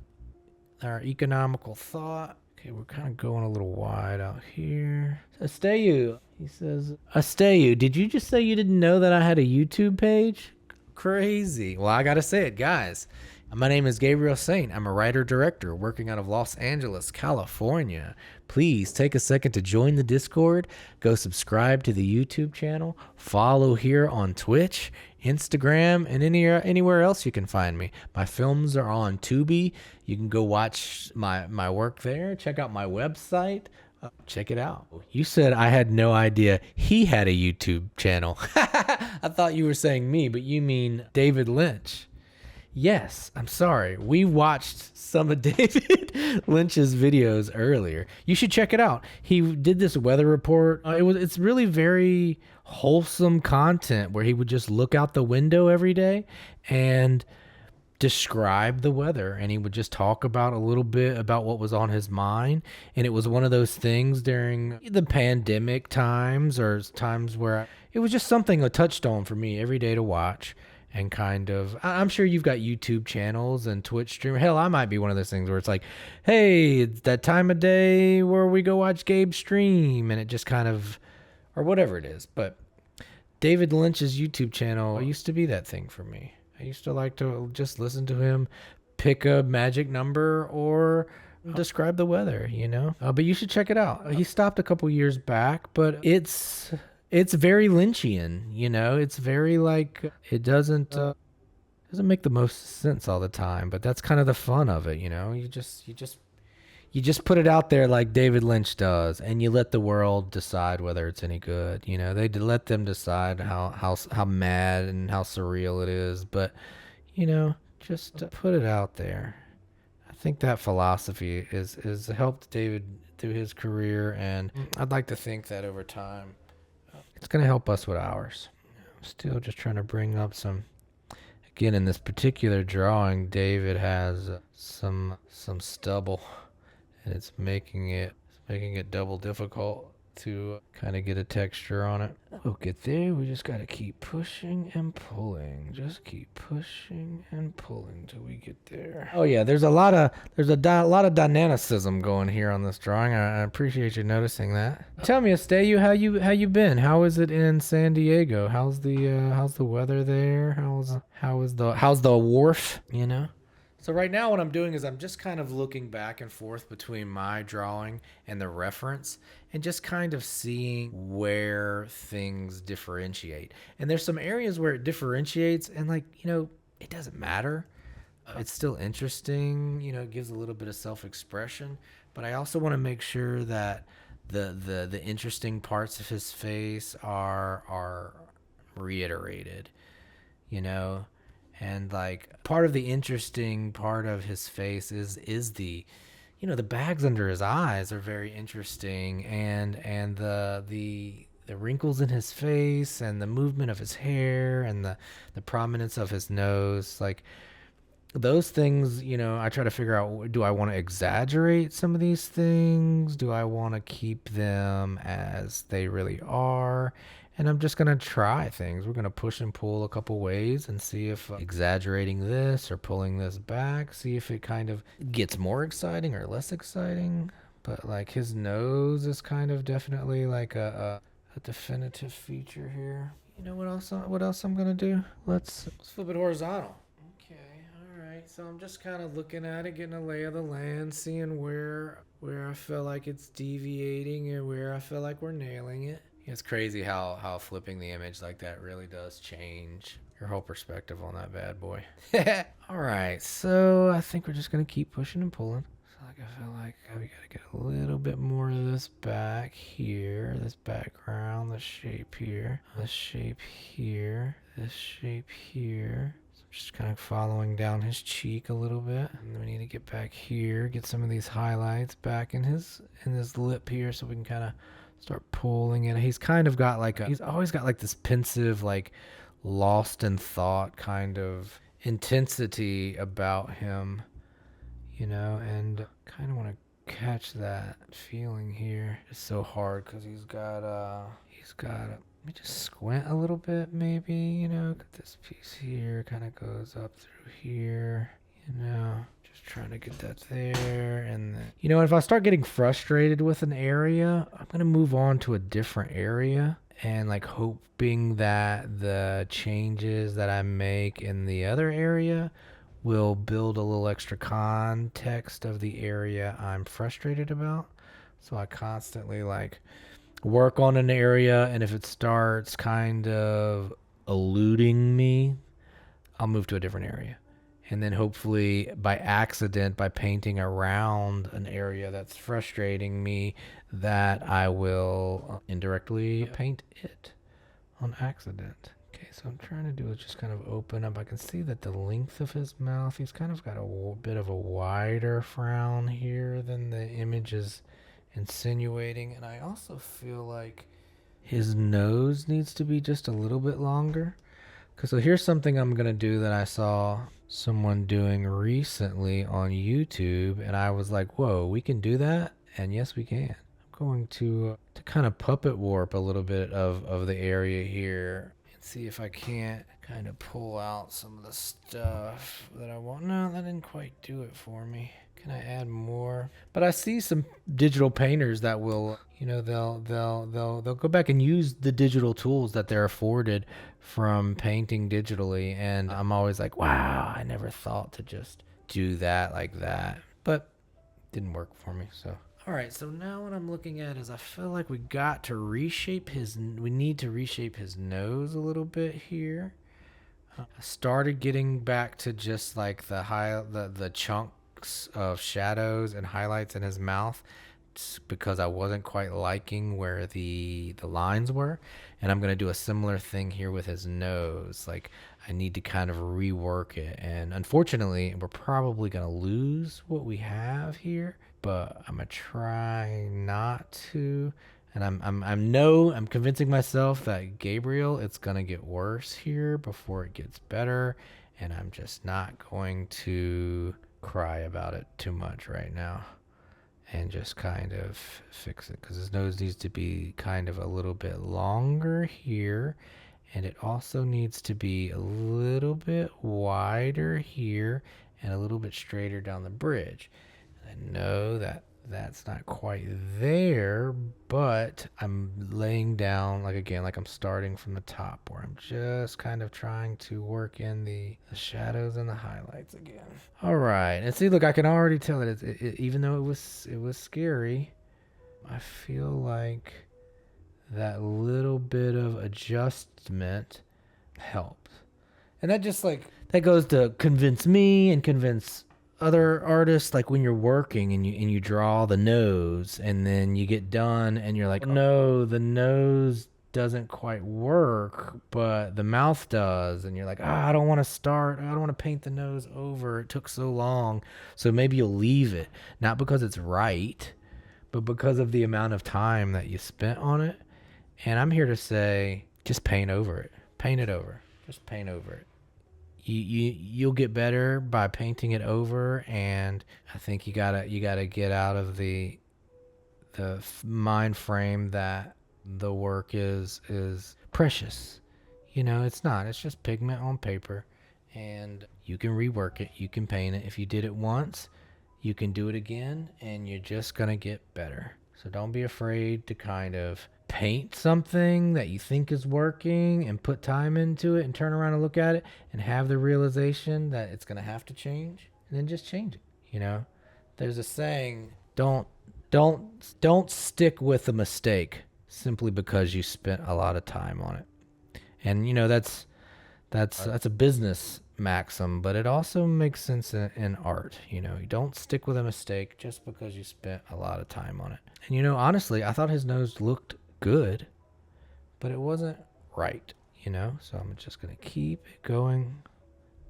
our economical thought. Okay, we're kind of going a little wide out here. Esteu, he says, Esteu, did you just say you didn't know that I had a YouTube page? Crazy. Well, I got to say it, guys. My name is Gabriel Saint. I'm a writer-director working out of Los Angeles, California. Please take a second to join the Discord. Go subscribe to the YouTube channel. Follow here on Twitch, Instagram, and anywhere else you can find me. My films are on TUBI. You can go watch my work there. Check out my website. Check it out. You said I had no idea he had a YouTube channel. I thought you were saying me, but you mean David Lynch. Yes, I'm sorry. We watched some of David Lynch's videos earlier. You should check it out. He did this weather report. It's really very wholesome content where he would just look out the window every day and describe the weather, and he would just talk about a little bit about what was on his mind. And it was one of those things during the pandemic times, or times where it was just something, a touchstone for me every day to watch. And kind of, I'm sure you've got YouTube channels and Twitch stream. Hell, I might be one of those things where it's like, hey, it's that time of day where we go watch Gabe stream, and it just kind of, or whatever it is. But David Lynch's YouTube channel used to be that thing for me. I used to like to just listen to him pick a magic number or describe the weather, you know. But you should check it out. He stopped a couple years back, but it's very Lynchian, you know. It's very like, it doesn't make the most sense all the time, but that's kind of the fun of it, you know. You just You just put it out there like David Lynch does, and you let the world decide whether it's any good. You know, let them decide how mad and how surreal it is. But you know, just put it out there. I think that philosophy is helped David through his career, and I'd like to think that over time, it's going to help us with ours. I'm still just trying to bring up some. Again, in this particular drawing, David has some stubble, and it's making it double difficult to kind of get a texture on it. We'll get there. We just got to keep pushing and pulling. Just keep pushing and pulling till we get there. Oh yeah, there's a lot of dynamicism going here on this drawing. I appreciate you noticing that. Tell me, Esteyu, how you been? How is it in San Diego? How's the weather there? How's the wharf? You know. So right now what I'm doing is I'm just kind of looking back and forth between my drawing and the reference and just kind of seeing where things differentiate. And there's some areas where it differentiates and it doesn't matter. It's still interesting, it gives a little bit of self-expression, but I also want to make sure that the interesting parts of his face are reiterated, And part of the interesting part of his face is the bags under his eyes are very interesting, and the wrinkles in his face and the movement of his hair and the prominence of his nose, those things, I try to figure out, do I want to exaggerate some of these things? Do I want to keep them as they really are? And I'm just going to try things. We're going to push and pull a couple ways and see if exaggerating this or pulling this back, see if it kind of gets more exciting or less exciting. But his nose is kind of definitely a definitive feature here. You know what else I'm going to do? Let's flip it horizontal. Okay, all right. So I'm just kind of looking at it, getting a lay of the land, seeing where I feel like it's deviating and where I feel like we're nailing it. It's crazy how flipping the image like that really does change your whole perspective on that bad boy. All right, so I think we're just going to keep pushing and pulling. So I feel like we got to get a little bit more of this back here, this background, this shape here, this shape here, this shape here. So I'm just kind of following down his cheek a little bit. And then we need to get back here, get some of these highlights back in his lip here so we can kind of start pulling it. He's kind of got he's always got this pensive, lost in thought kind of intensity about him, and kind of want to catch that feeling here. It's so hard because he's got let me just squint a little bit, maybe, got this piece here, kind of goes up through here, just trying to get that there. And then, if I start getting frustrated with an area, I'm going to move on to a different area and hoping that the changes that I make in the other area will build a little extra context of the area I'm frustrated about. So I constantly work on an area, and if it starts kind of eluding me, I'll move to a different area. And then hopefully by accident, by painting around an area that's frustrating me, that I will indirectly paint it on accident. Okay, so I'm trying to do is just kind of open up. I can see that the length of his mouth, he's kind of got a bit of a wider frown here than the image is insinuating. And I also feel like his nose needs to be just a little bit longer. So here's something I'm going to do that I saw someone doing recently on YouTube, and I was like, whoa, we can do that? And yes, we can. I'm going to kind of puppet warp a little bit of the area here and see if I can't kind of pull out some of the stuff that I want. No, that didn't quite do it for me. Can I add more? But I see some digital painters that will, they'll go back and use the digital tools that they're afforded from painting digitally. And I'm always like, wow, I never thought to just do that like that. But it didn't work for me. So, all right. So now what I'm looking at is I feel like we need to reshape his nose a little bit here. I started getting back to just the chunk of shadows and highlights in his mouth because I wasn't quite liking where the lines were. And I'm going to do a similar thing here with his nose. Like, I need to kind of rework it. And unfortunately, we're probably going to lose what we have here, but I'm going to try not to. And I'm convincing myself that Gabriel, it's going to get worse here before it gets better. And I'm just not going to cry about it too much right now and just kind of fix it, because his nose needs to be kind of a little bit longer here, and it also needs to be a little bit wider here and a little bit straighter down the bridge. And I know that that's not quite there, but I'm laying down, like, again, like I'm starting from the top, where I'm just kind of trying to work in the shadows and the highlights again. All right, and see, look, I can already tell that even though it was scary, I feel like that little bit of adjustment helped. And that just, like, that goes to convince me and convince other artists, like when you're working and you draw the nose and then you get done and you're like, no, the nose doesn't quite work, but the mouth does. And you're like, I don't want to paint the nose over. It took so long. So maybe you'll leave it, not because it's right, but because of the amount of time that you spent on it. And I'm here to say, just paint over it. Paint it over. Just paint over it. You'll get better by painting it over, and I think you gotta get out of the mind frame that the work is precious. You know, it's not. It's just pigment on paper, and you can rework it. You can paint it. If you did it once, you can do it again, and you're just gonna get better. So don't be afraid to kind of paint something that you think is working and put time into it and turn around and look at it and have the realization that it's going to have to change, and then just change it. You know, there's a saying, don't stick with a mistake simply because you spent a lot of time on it. And you know, that's a business maxim, but it also makes sense in art. You know, you don't stick with a mistake just because you spent a lot of time on it. And you know, honestly, I thought his nose looked good, but it wasn't right, you know. So I'm just gonna keep it going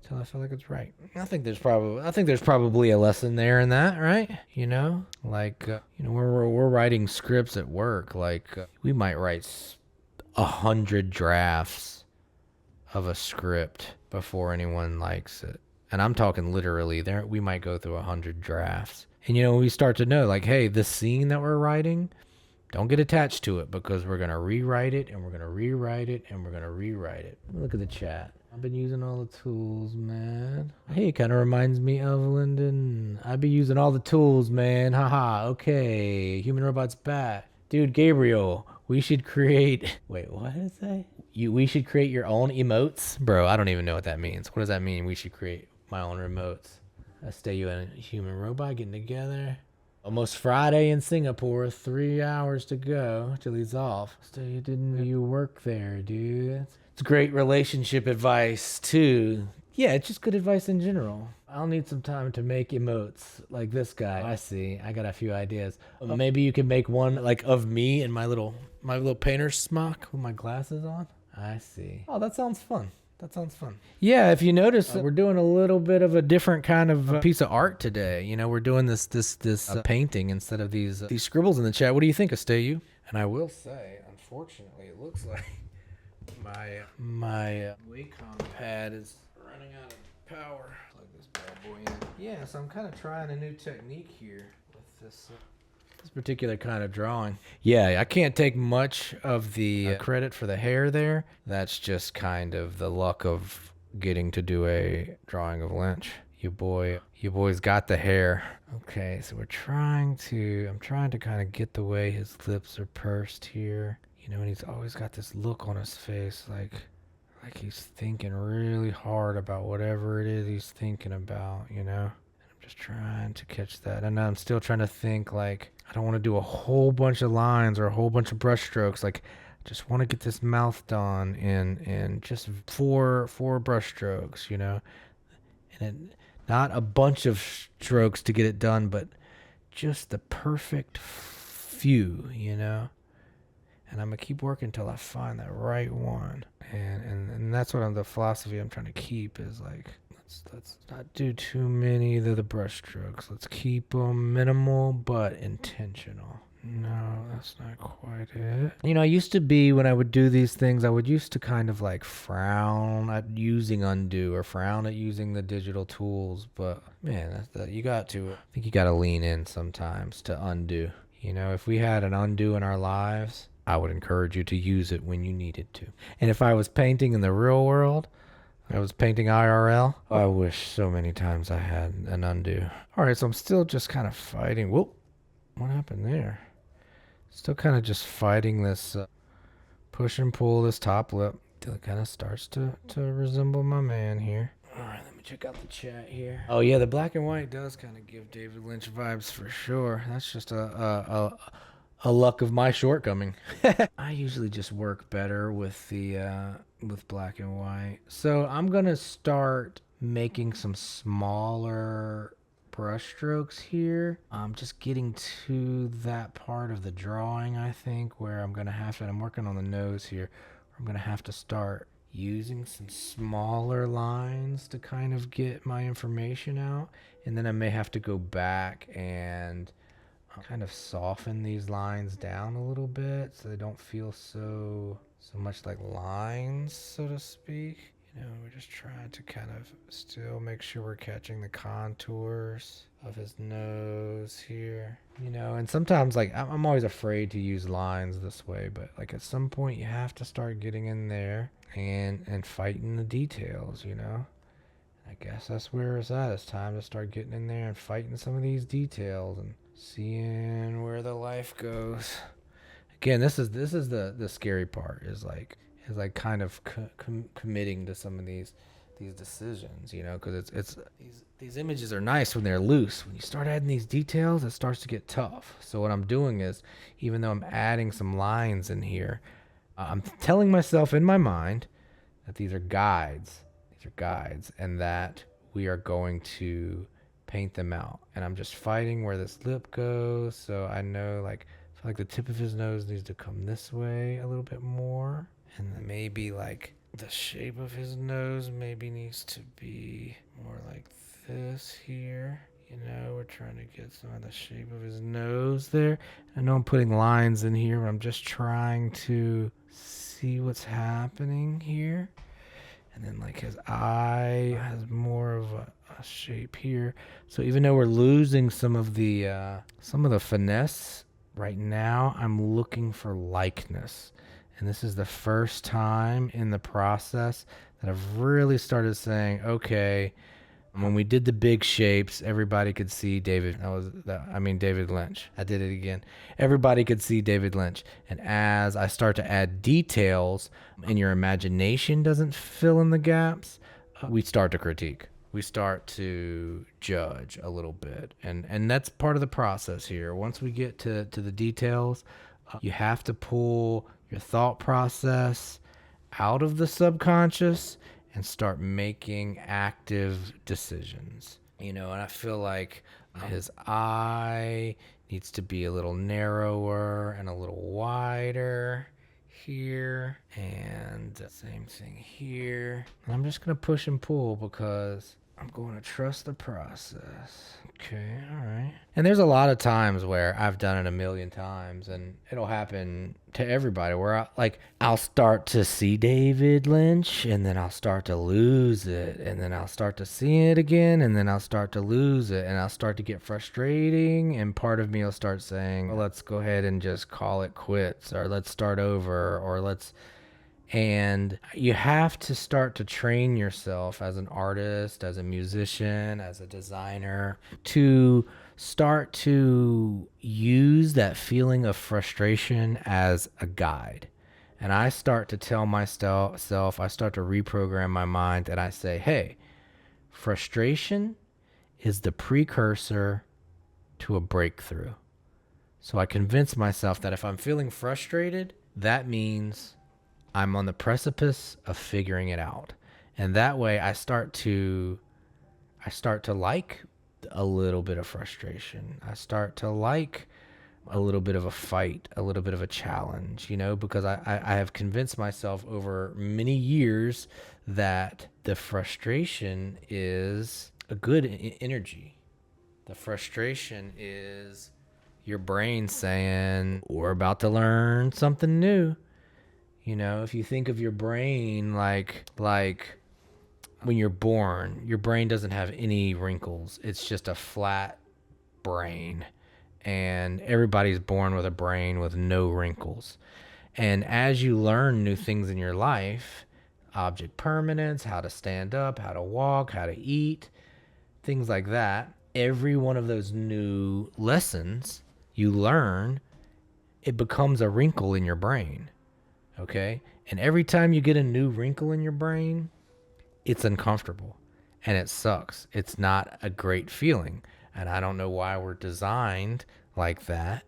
until I feel like it's right. I think there's probably a lesson there in that, right? You know, like you know, we're writing scripts at work. Like we might write 100 drafts of a script before anyone likes it, and I'm talking literally. There, we might go through 100 drafts, and you know, we start to know, like, hey, this scene that we're writing, don't get attached to it, because we're going to rewrite it, and we're going to rewrite it, and we're going to rewrite it. Look at the chat. I've been using all the tools, man. Hey, it kind of reminds me of Lyndon. I be using all the tools, man. Haha, okay. Human Robot's back. Dude, Gabriel, we should create... Wait, what did it say? We should create your own emotes? Bro, I don't even know what that means. What does that mean, we should create my own remotes? I stay you and Human Robot getting together. Almost Friday in Singapore, 3 hours to go till he's off. So you work there, dude. It's great relationship advice too. Yeah, it's just good advice in general. I'll need some time to make emotes like this guy. I see. I got a few ideas. Maybe you can make one like of me in my little painter's smock with my glasses on. I see. Oh, that sounds fun. That sounds fun. Yeah, if you notice, we're doing a little bit of a different kind of piece of art today. You know, we're doing this painting instead of these scribbles in the chat. What do you think, Astayu? And I will say, unfortunately, it looks like my Wacom pad is running out of power. Plug this bad boy in. Yeah, so I'm kind of trying a new technique here with this particular kind of drawing. Yeah, I can't take much of the credit for the hair there. That's just kind of the luck of getting to do a drawing of Lynch. You boy's got the hair. Okay, so I'm trying to kind of get the way his lips are pursed here. You know, and he's always got this look on his face like he's thinking really hard about whatever it is he's thinking about, you know? Just trying to catch that. And I'm still trying to think, like, I don't want to do a whole bunch of lines or a whole bunch of brush strokes. Like, I just want to get this mouth done in just four brush strokes, you know. And Not a bunch of strokes to get it done, but just the perfect few, you know? And I'm going to keep working until I find that right one. And that's what the philosophy I'm trying to keep is like, let's not do too many of the brush strokes. Let's keep them minimal but intentional. No, that's not quite it. You know, I used to be, when I would do these things, I would used to kind of like frown at using undo or frown at using the digital tools. But man, I think you got to lean in sometimes to undo. You know, if we had an undo in our lives, I would encourage you to use it when you needed to. And if I was painting in the real world, I was painting IRL, I wish so many times I had an undo. All right, so I'm still just kind of fighting. Whoop, what happened there? Still kind of just fighting this push and pull this top lip till it kind of starts to resemble my man here. All right, let me check out the chat here. Oh yeah, the black and white does kind of give David Lynch vibes for sure. That's just a luck of my shortcoming. I usually just work better with the with black and white. So I'm gonna start making some smaller brush strokes here. I'm just getting to that part of the drawing, I think, where I'm gonna have to, and I'm working on the nose here, I'm gonna have to start using some smaller lines to kind of get my information out. And then I may have to go back and kind of soften these lines down a little bit so they don't feel so much like lines, so to speak. You know, we're just trying to kind of still make sure we're catching the contours of his nose here. You know, and sometimes, like, I'm always afraid to use lines this way, but like at some point you have to start getting in there and fighting the details, you know. I guess that's where it's at. It's time to start getting in there and fighting some of these details and seeing where the life goes. Again, this is the scary part is kind of committing to some of these decisions, you know, because it's these images are nice when they're loose. When you start adding these details, it starts to get tough. So what I'm doing is, even though I'm adding some lines in here, I'm telling myself in my mind that these are guides. These are guides, and that we are going to paint them out. And I'm just fighting where this lip goes. So I know, like, I feel like the tip of his nose needs to come this way a little bit more. And then maybe like the shape of his nose maybe needs to be more like this here. You know, we're trying to get some of the shape of his nose there. I know I'm putting lines in here, but I'm just trying to see what's happening here. And then like his eye has more of a shape here. So even though we're losing some of the finesse right now, I'm looking for likeness. And this is the first time in the process that I've really started saying, okay, when we did the big shapes, everybody could see David. David Lynch. I did it again. Everybody could see David Lynch. And as I start to add details and your imagination doesn't fill in the gaps, we start to critique. We start to judge a little bit. And that's part of the process here. Once we get to the details, you have to pull your thought process out of the subconscious and start making active decisions. You know, and I feel like his eye needs to be a little narrower and a little wider here, and same thing here. And I'm just gonna push and pull because I'm going to trust the process. Okay, all right. And there's a lot of times where I've done it a million times, and it'll happen to everybody where I'll start to see David Lynch, and then I'll start to lose it, and then I'll start to see it again, and then I'll start to lose it, and I'll start to get frustrating, and part of me will start saying, well, let's go ahead and just call it quits, or let's start over, or let's... And you have to start to train yourself as an artist, as a musician, as a designer, to start to use that feeling of frustration as a guide. And I start to tell myself, I start to reprogram my mind, and I say, hey, frustration is the precursor to a breakthrough. So I convince myself that if I'm feeling frustrated, that means I'm on the precipice of figuring it out. And that way I start to I start to like a little bit of frustration. I start to like a little bit of a fight, a little bit of a challenge, because I have convinced myself over many years that the frustration is a good energy. The frustration is your brain saying, we're about to learn something new. If you think of your brain like when you're born, your brain doesn't have any wrinkles. It's just a flat brain. And everybody's born with a brain with no wrinkles. And as you learn new things in your life, object permanence, how to stand up, how to walk, how to eat, things like that, every one of those new lessons you learn, it becomes a wrinkle in your brain. Okay? And every time you get a new wrinkle in your brain, it's uncomfortable and it sucks. It's not a great feeling. And I don't know why we're designed like that.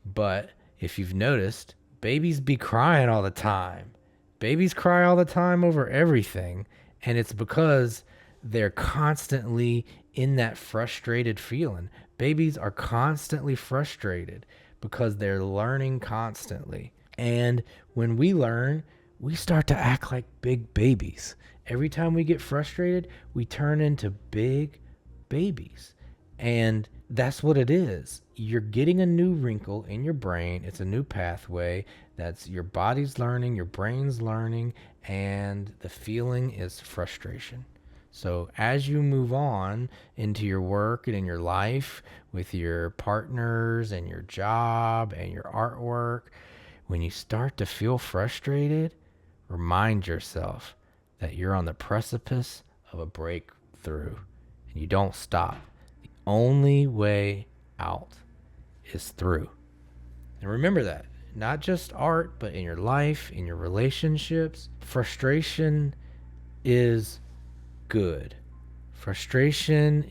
But if you've noticed, babies be crying all the time. Babies cry all the time over everything. And it's because they're constantly in that frustrated feeling. Babies are constantly frustrated because they're learning constantly. And when we learn, we start to act like big babies. Every time we get frustrated, we turn into big babies. And that's what it is. You're getting a new wrinkle in your brain. It's a new pathway. That's your body's learning, your brain's learning, and the feeling is frustration. So as you move on into your work and in your life with your partners and your job and your artwork, when you start to feel frustrated, remind yourself that you're on the precipice of a breakthrough and you don't stop. The only way out is through. And remember that, not just art, but in your life, in your relationships, frustration is good. Frustration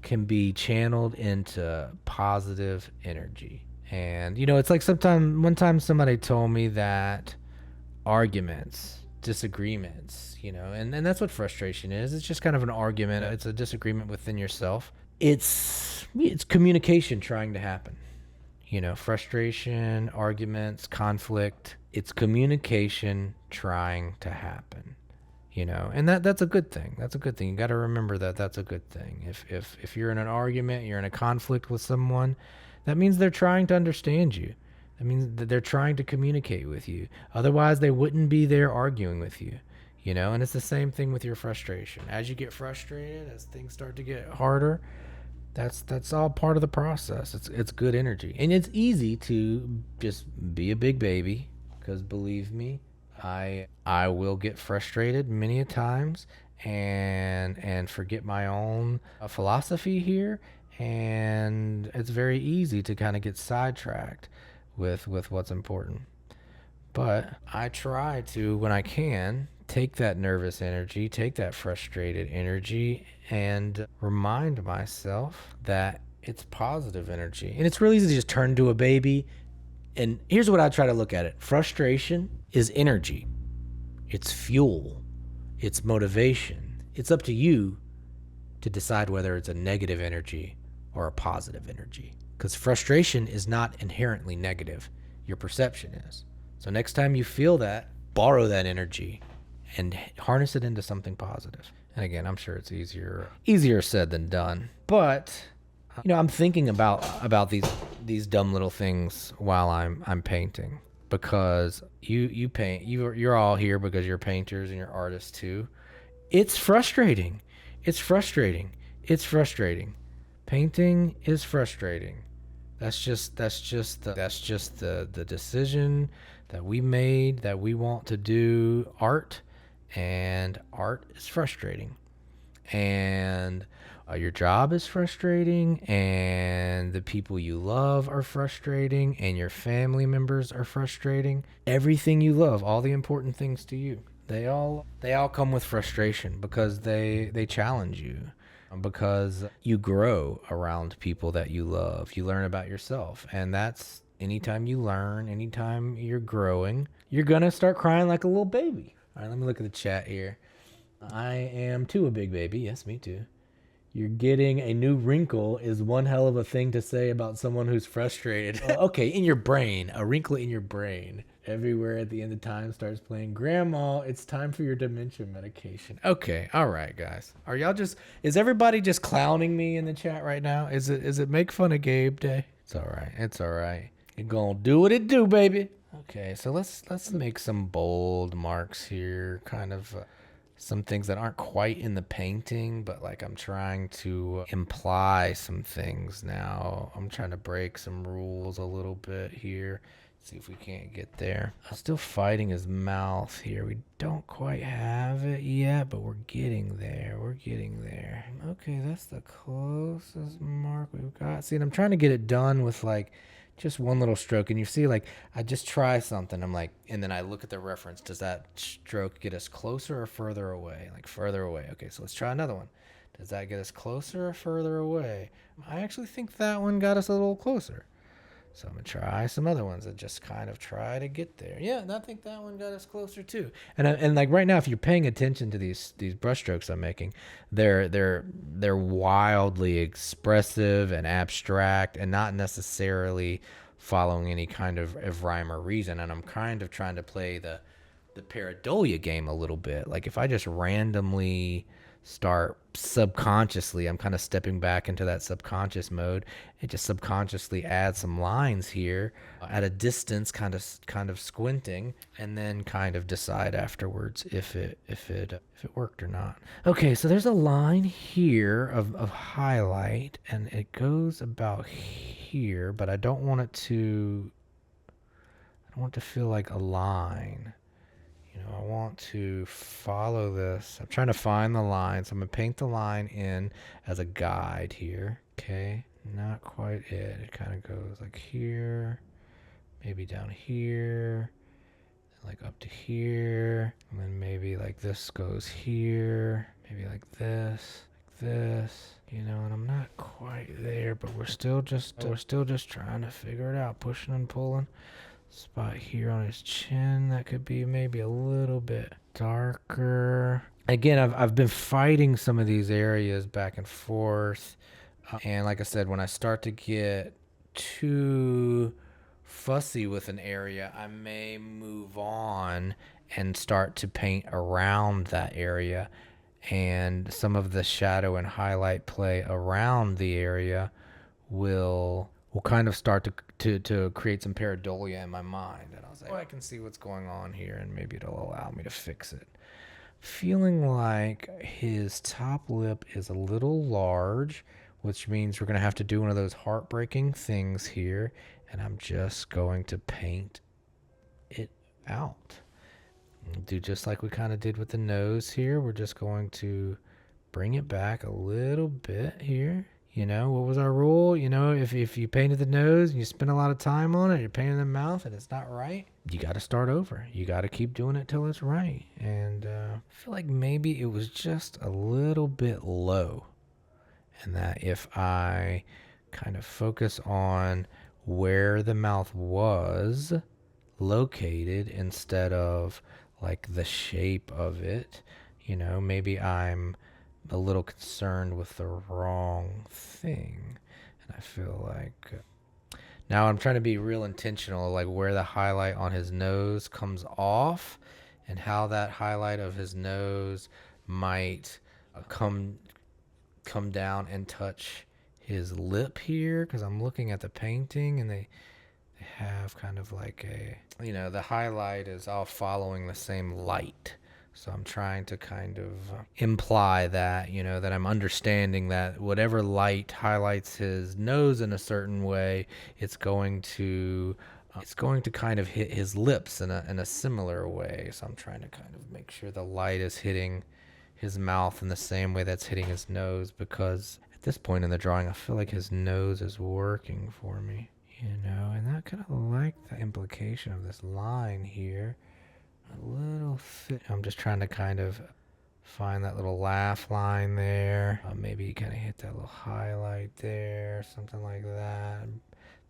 can be channeled into positive energy. And it's like one time somebody told me that arguments, disagreements, and that's what frustration is. It's just kind of an argument. It's a disagreement within yourself. It's communication trying to happen. Frustration, arguments, conflict. It's communication trying to happen. And that's a good thing. That's a good thing. You got to remember that that's a good thing. If you're in an argument, you're in a conflict with someone, that means they're trying to understand you. That means that they're trying to communicate with you. Otherwise, they wouldn't be there arguing with you. And it's the same thing with your frustration. As you get frustrated, as things start to get harder, that's all part of the process. It's good energy. And it's easy to just be a big baby, because believe me, I will get frustrated many a times and forget my own philosophy here, and it's very easy to kind of get sidetracked with what's important. But I try to, when I can, take that nervous energy, take that frustrated energy, and remind myself that it's positive energy. And it's really easy to just turn into a baby. And here's what I try to look at it. Frustration is energy. It's fuel. It's motivation. It's up to you to decide whether it's a negative energy or a positive energy. Because frustration is not inherently negative. Your perception is. So next time you feel that, borrow that energy and harness it into something positive. And again, I'm sure it's easier said than done. But I'm thinking about these dumb little things while I'm painting, because you paint. You're all here because you're painters and you're artists too. It's frustrating. It's frustrating. It's frustrating. Painting is frustrating. That's just the decision that we made, that we want to do art, and art is frustrating. And your job is frustrating, and the people you love are frustrating, and your family members are frustrating. Everything you love, all the important things to you, they all come with frustration, because they challenge you, because you grow around people that you love. You learn about yourself, and that's anytime you learn, anytime you're growing, you're gonna start crying like a little baby. All right, let me look at the chat here. I am too a big baby. Yes, me too. You're getting a new wrinkle is one hell of a thing to say about someone who's frustrated. Okay, in your brain, a wrinkle in your brain. Everywhere at the end of time starts playing, Grandma, it's time for your dementia medication. Okay, all right, guys. Are y'all is everybody just clowning me in the chat right now? Is it make fun of Gabe Day? It's all right. It's all right. You're gonna do what it do, baby. Okay, so let's make some bold marks here, kind of some things that aren't quite in the painting, but like I'm trying to imply some things now. I'm trying to break some rules a little bit here. See if we can't get there. I'm still fighting his mouth here. We don't quite have it yet, but we're getting there. We're getting there. Okay, that's the closest mark we've got. See, and I'm trying to get it done with like just one little stroke. And you see, like, I just try something. I'm like, and then I look at the reference. Does that stroke get us closer or further away? Like further away. Okay, so let's try another one. Does that get us closer or further away? I actually think that one got us a little closer. So I'm going to try some other ones that just kind of try to get there. Yeah, and I think that one got us closer too. And like right now, if you're paying attention to these brush strokes I'm making, they're wildly expressive and abstract and not necessarily following any kind of rhyme or reason. And I'm kind of trying to play the pareidolia game a little bit. Like if I just randomly start subconsciously, I'm kind of stepping back into that subconscious mode and just subconsciously add some lines here at a distance, kind of squinting, and then kind of decide afterwards if it worked or not. Okay, so there's a line here of highlight, and it goes about here, but I don't want it to feel like a line. I want to follow this. I'm trying to find the line. So I'm going to paint the line in as a guide here. Okay. Not quite it. It kind of goes like here, maybe down here, like up to here. And then maybe like this goes here, maybe like this, and I'm not quite there, but we're still just trying to figure it out, pushing and pulling. Spot here on his chin that could be maybe a little bit darker. Again, I've been fighting some of these areas back and forth, and like I said, when I start to get too fussy with an area, I may move on and start to paint around that area, and some of the shadow and highlight play around the area will kind of start to create some pareidolia in my mind. And I was like, I can see what's going on here, and maybe it'll allow me to fix it. Feeling like his top lip is a little large, which means we're going to have to do one of those heartbreaking things here, and I'm just going to paint it out. Do just like we kind of did with the nose here. We're just going to bring it back a little bit here. What was our rule? If you painted the nose and you spend a lot of time on it, you're painting the mouth and it's not right, you got to start over. You got to keep doing it till it's right. And I feel like maybe it was just a little bit low. And that if I kind of focus on where the mouth was located instead of like the shape of it, maybe I'm a little concerned with the wrong thing. And I feel like now I'm trying to be real intentional, like where the highlight on his nose comes off and how that highlight of his nose might come down and touch his lip here, because I'm looking at the painting and they have kind of like the highlight is all following the same light. So I'm trying to kind of imply that, that I'm understanding that whatever light highlights his nose in a certain way, it's going to kind of hit his lips in a similar way. So I'm trying to kind of make sure the light is hitting his mouth in the same way that's hitting his nose, because at this point in the drawing, I feel like his nose is working for me, and I kind of like the implication of this line here. A little fit. I'm just trying to kind of find that little laugh line there. Maybe kind of hit that little highlight there, something like that.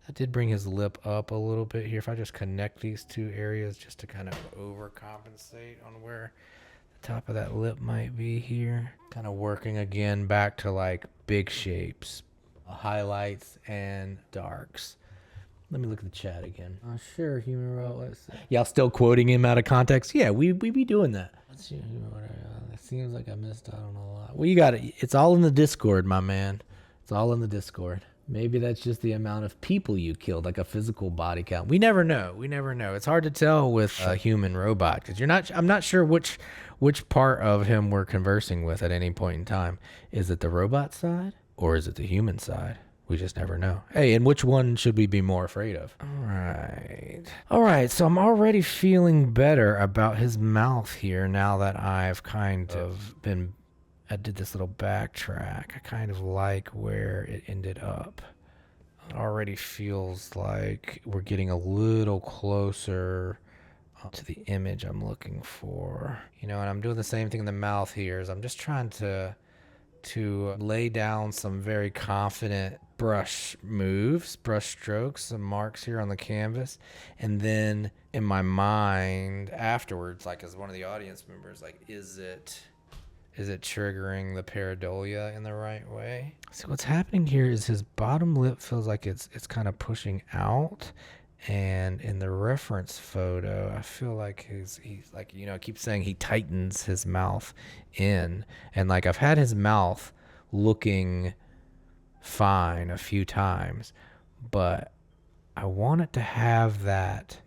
That did bring his lip up a little bit here. If I just connect these two areas just to kind of overcompensate on where top of that lip might be here. Kind of working again back to like big shapes, highlights and darks. Let me look at the chat again. Sure, human robot. Y'all still quoting him out of context? Yeah, we be doing that. Let's see. It seems like I missed out on a lot. Well, you got it. It's all in the Discord, my man. It's all in the Discord. Maybe that's just the amount of people you killed, like a physical body count. We never know. We never know. It's hard to tell with a human robot because I'm not sure which part of him we're conversing with at any point in time. Is it the robot side or is it the human side? We just never know. Hey, and which one should we be more afraid of? All right. So I'm already feeling better about his mouth here now that I've kind of I did this little backtrack. I kind of like where it ended up. It already feels like we're getting a little closer to the image I'm looking for. And I'm doing the same thing in the mouth here. I'm just trying to lay down some very confident brush moves, brush strokes, some marks here on the canvas. And then in my mind afterwards, like as one of the audience members, like, is it triggering the pareidolia in the right way? So what's happening here is his bottom lip feels like it's kind of pushing out. And in the reference photo, I feel like he's like, I keep saying he tightens his mouth in. And like I've had his mouth looking fine a few times, but I want it to have that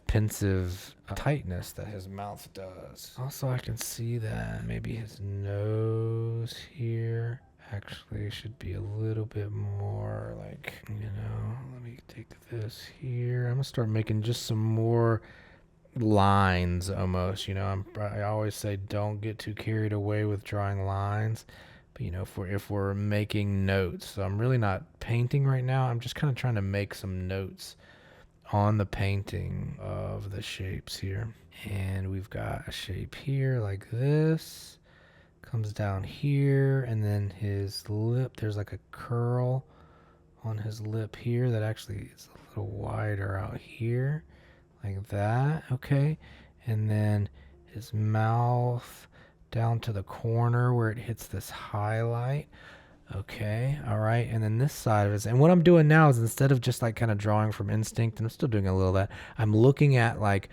pensive tightness that his mouth does. Also, I can see that maybe his nose here actually should be a little bit more like, let me take this here. I'm gonna start making just some more lines almost. I always say don't get too carried away with drawing lines, but if we're making notes, so I'm really not painting right now. I'm just kind of trying to make some notes on the painting of the shapes here. And we've got a shape here like this, comes down here, and then his lip, there's like a curl on his lip here that actually is a little wider out here, like that. Okay. And then his mouth down to the corner where it hits this highlight. Okay. All right. And then this side of it. And what I'm doing now is instead of just like kind of drawing from instinct, and I'm still doing a little of that, I'm looking at like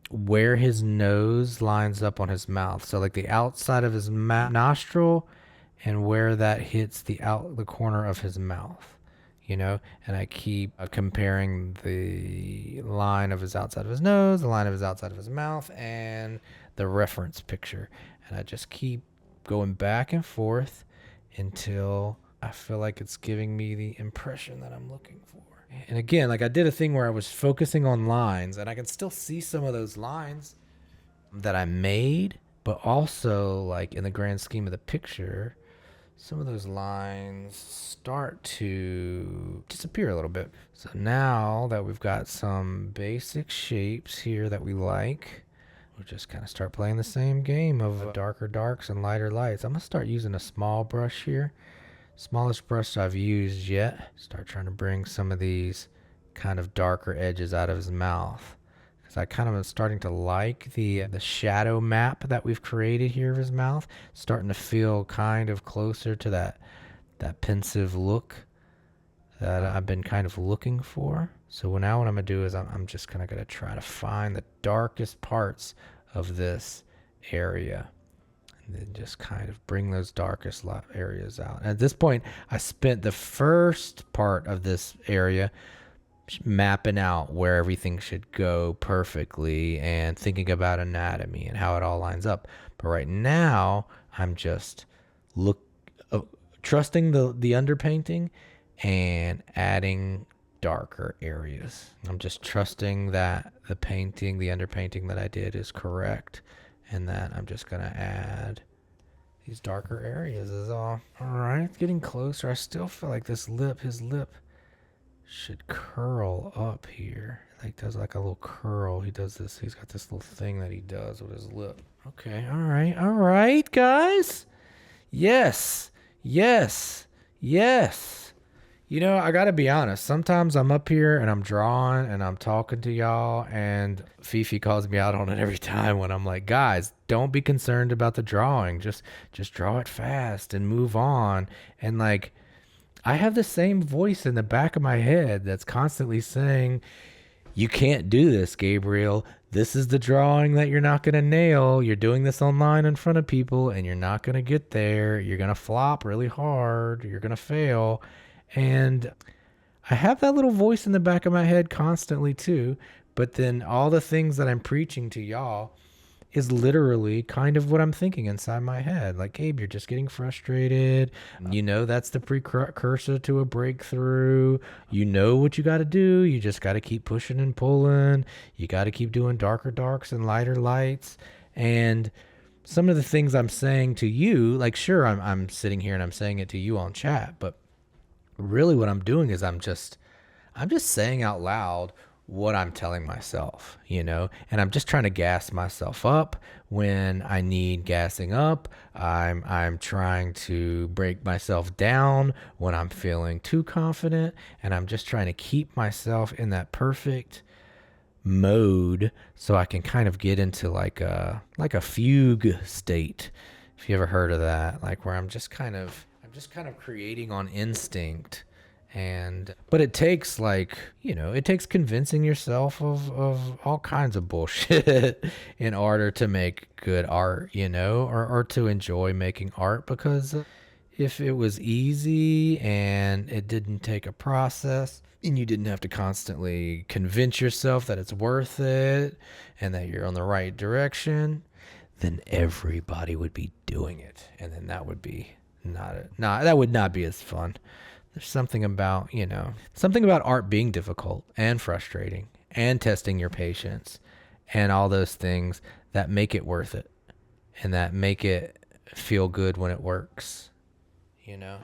where his nose lines up on his mouth. So like the outside of his nostril and where that hits the corner of his mouth, and I keep comparing the line of his outside of his nose, the line of his outside of his mouth, and the reference picture. And I just keep going back and forth until I feel like it's giving me the impression that I'm looking for. And again, like I did a thing where I was focusing on lines, and I can still see some of those lines that I made, but also like in the grand scheme of the picture, some of those lines start to disappear a little bit. So now that we've got some basic shapes here that we like, we'll just kind of start playing the same game of darker darks and lighter lights. I'm going to start using a small brush here. Smallest brush I've used yet. Start trying to bring some of these kind of darker edges out of his mouth. Because I kind of am starting to like the shadow map that we've created here of his mouth. Starting to feel kind of closer to that pensive look that I've been kind of looking for. So now what I'm going to do is I'm just kind of going to try to find the darkest parts of this area. And then just kind of bring those darkest areas out. And at this point, I spent the first part of this area mapping out where everything should go perfectly and thinking about anatomy and how it all lines up. But right now, I'm just trusting the underpainting and adding darker areas. I'm just trusting that the underpainting that I did is correct, and that I'm just going to add these darker areas is all. All right, it's getting closer. I still feel like his lip should curl up here. Like does like a little curl. He does this. He's got this little thing that he does with his lip. Okay, all right, guys. Yes. I gotta be honest. Sometimes I'm up here and I'm drawing and I'm talking to y'all, and Fifi calls me out on it every time when I'm like, guys, don't be concerned about the drawing. Just draw it fast and move on. And like, I have the same voice in the back of my head that's constantly saying, you can't do this, Gabriel. This is the drawing that you're not going to nail. You're doing this online in front of people and you're not going to get there. You're going to flop really hard. You're going to fail. And I have that little voice in the back of my head constantly too. But then all the things that I'm preaching to y'all is literally kind of what I'm thinking inside my head. Like, Gabe, you're just getting frustrated. That's the precursor to a breakthrough. You know what you got to do. You just got to keep pushing and pulling. You got to keep doing darker darks and lighter lights. And some of the things I'm saying to you, like, sure, I'm sitting here and I'm saying it to you on chat, but really what I'm doing is I'm just saying out loud what I'm telling myself, and I'm just trying to gas myself up when I need gassing up. I'm trying to break myself down when I'm feeling too confident, and I'm just trying to keep myself in that perfect mode so I can kind of get into like a fugue state. If you ever heard of that, like where I'm just kind of creating on instinct. But it takes it takes convincing yourself of all kinds of bullshit in order to make good art, or to enjoy making art. Because if it was easy and it didn't take a process and you didn't have to constantly convince yourself that it's worth it and that you're on the right direction, then everybody would be doing it. And then that would be that would not be as fun. There's something about art being difficult and frustrating and testing your patience and all those things that make it worth it and that make it feel good when it works. If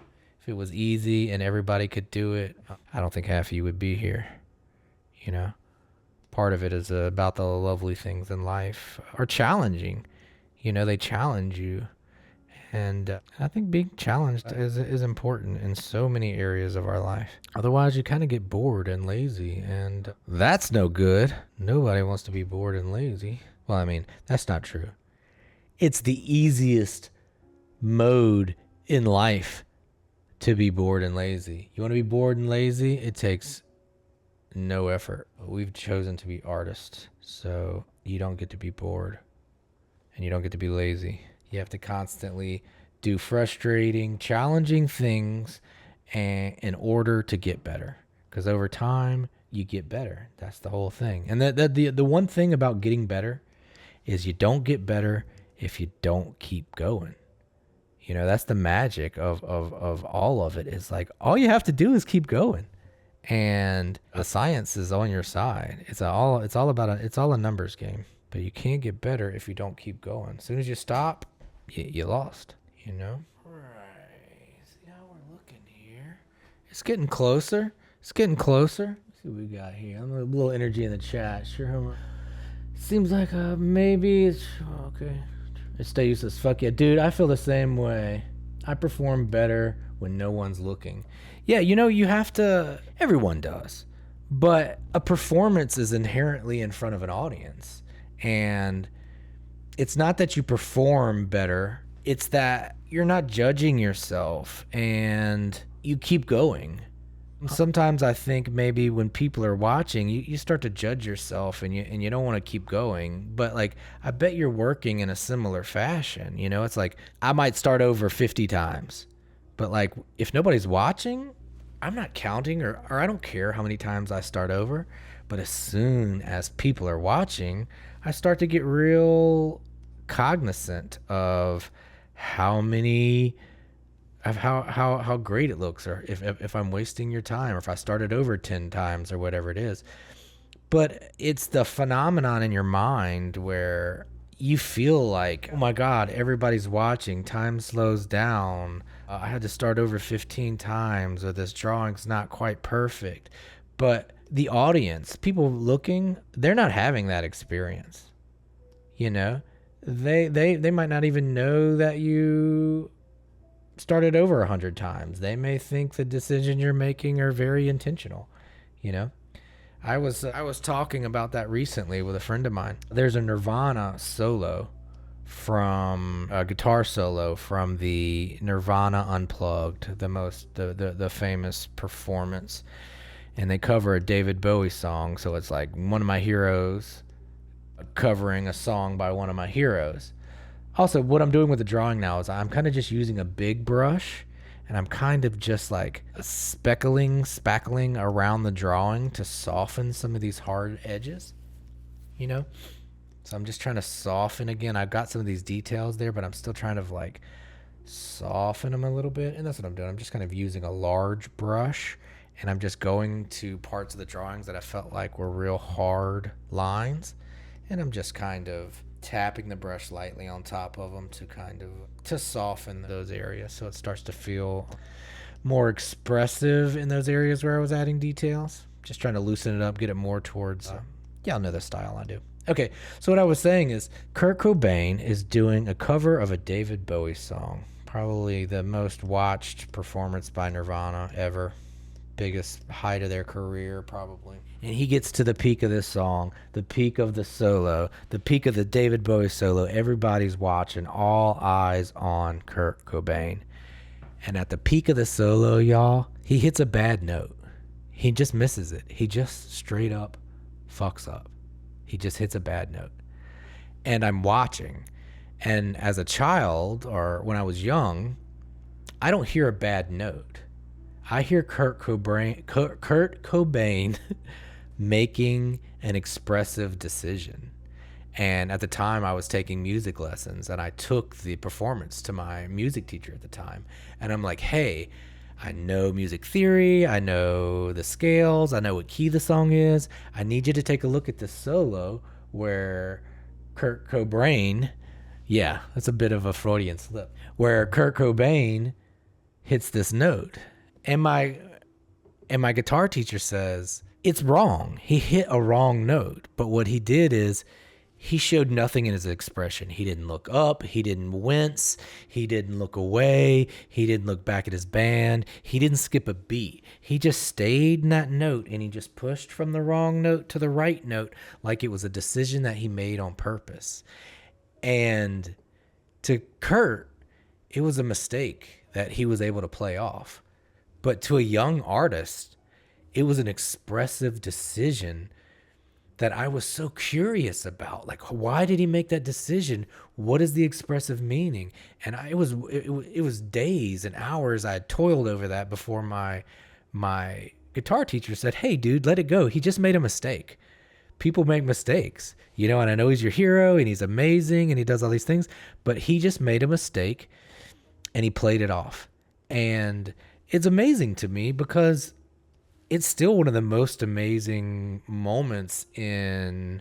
it was easy and everybody could do it, I don't think half of you would be here. Part of it is about the lovely things in life are challenging. They challenge you. And I think being challenged is important in so many areas of our life. Otherwise, you kind of get bored and lazy, and that's no good. Nobody wants to be bored and lazy. Well, I mean, that's not true. It's the easiest mode in life to be bored and lazy. You want to be bored and lazy? It takes no effort. We've chosen to be artists, so you don't get to be bored, and you don't get to be lazy. You have to constantly do frustrating, challenging things in order to get better. Because over time, you get better. That's the whole thing. And the one thing about getting better is you don't get better if you don't keep going. That's the magic of all of it. Is like all you have to do is keep going. And the science is on your side. It's all a numbers game. But you can't get better if you don't keep going. As soon as you stop, you lost, Right. See how we're looking here. It's getting closer. Let's see what we got here. I'm a little energy in the chat. Sure. Seems like maybe it's okay. It's stay useless. Fuck yeah. Dude, I feel the same way. I perform better when no one's looking. Yeah, you have to. Everyone does. But a performance is inherently in front of an audience. And it's not that you perform better, it's that you're not judging yourself and you keep going. Sometimes I think maybe when people are watching, you start to judge yourself and you don't want to keep going. But like, I bet you're working in a similar fashion. It's like I might start over 50 times, but like if nobody's watching, I'm not counting or I don't care how many times I start over. But as soon as people are watching, I start to get real cognizant of how great it looks, or if I'm wasting your time, or if I started over 10 times or whatever it is. But it's the phenomenon in your mind where you feel like, oh my God, everybody's watching, time slows down. I had to start over 15 times, or this drawing's not quite perfect. But the audience, people looking, they're not having that experience. They might not even know that you started over 100 times. They may think the decision you're making are very intentional, you know? I was talking about that recently with a friend of mine. There's a Nirvana solo from a guitar solo from the Nirvana Unplugged, the famous performance, and they cover a David Bowie song. So it's like one of my heroes covering a song by one of my heroes. Also, what I'm doing with the drawing now is I'm kind of just using a big brush, and I'm kind of just like spackling around the drawing to soften some of these hard edges, you know? So I'm just trying to soften again. I've got some of these details there, but I'm still trying to like soften them a little bit. And that's what I'm doing. I'm just kind of using a large brush, and I'm just going to parts of the drawings that I felt like were real hard lines. And I'm just kind of tapping the brush lightly on top of them to soften those areas, so it starts to feel more expressive in those areas where I was adding details. Just trying to loosen it up, get it more towards y'all know the style I do. Okay, so what I was saying is Kurt Cobain is doing a cover of a David Bowie song, probably the most watched performance by Nirvana ever. Biggest height of their career, probably. And he gets to the peak of this song, the peak of the solo, the peak of the David Bowie solo. Everybody's watching, all eyes on Kurt Cobain. And at the peak of the solo, y'all, he hits a bad note. He just misses it. He just straight up fucks up. He just hits a bad note. And I'm watching. And as a child, or when I was young, I don't hear a bad note. I hear Kurt Cobain making an expressive decision. And at the time, I was taking music lessons, and I took the performance to my music teacher at the time. And I'm like, hey, I know music theory. I know the scales. I know what key the song is. I need you to take a look at this solo where Kurt Cobain, yeah, that's a bit of a Freudian slip, where Kurt Cobain hits this note. And my guitar teacher says, it's wrong. He hit a wrong note. But what he did is he showed nothing in his expression. He didn't look up. He didn't wince. He didn't look away. He didn't look back at his band. He didn't skip a beat. He just stayed in that note, and he just pushed from the wrong note to the right note like it was a decision that he made on purpose. And to Kurt, it was a mistake that he was able to play off. But to a young artist, it was an expressive decision that I was so curious about. Like, why did he make that decision? What is the expressive meaning? And it was days and hours I had toiled over that before my guitar teacher said, hey, dude, let it go. He just made a mistake. People make mistakes, you know, and I know he's your hero and he's amazing and he does all these things, but he just made a mistake and he played it off. And it's amazing to me because it's still one of the most amazing moments in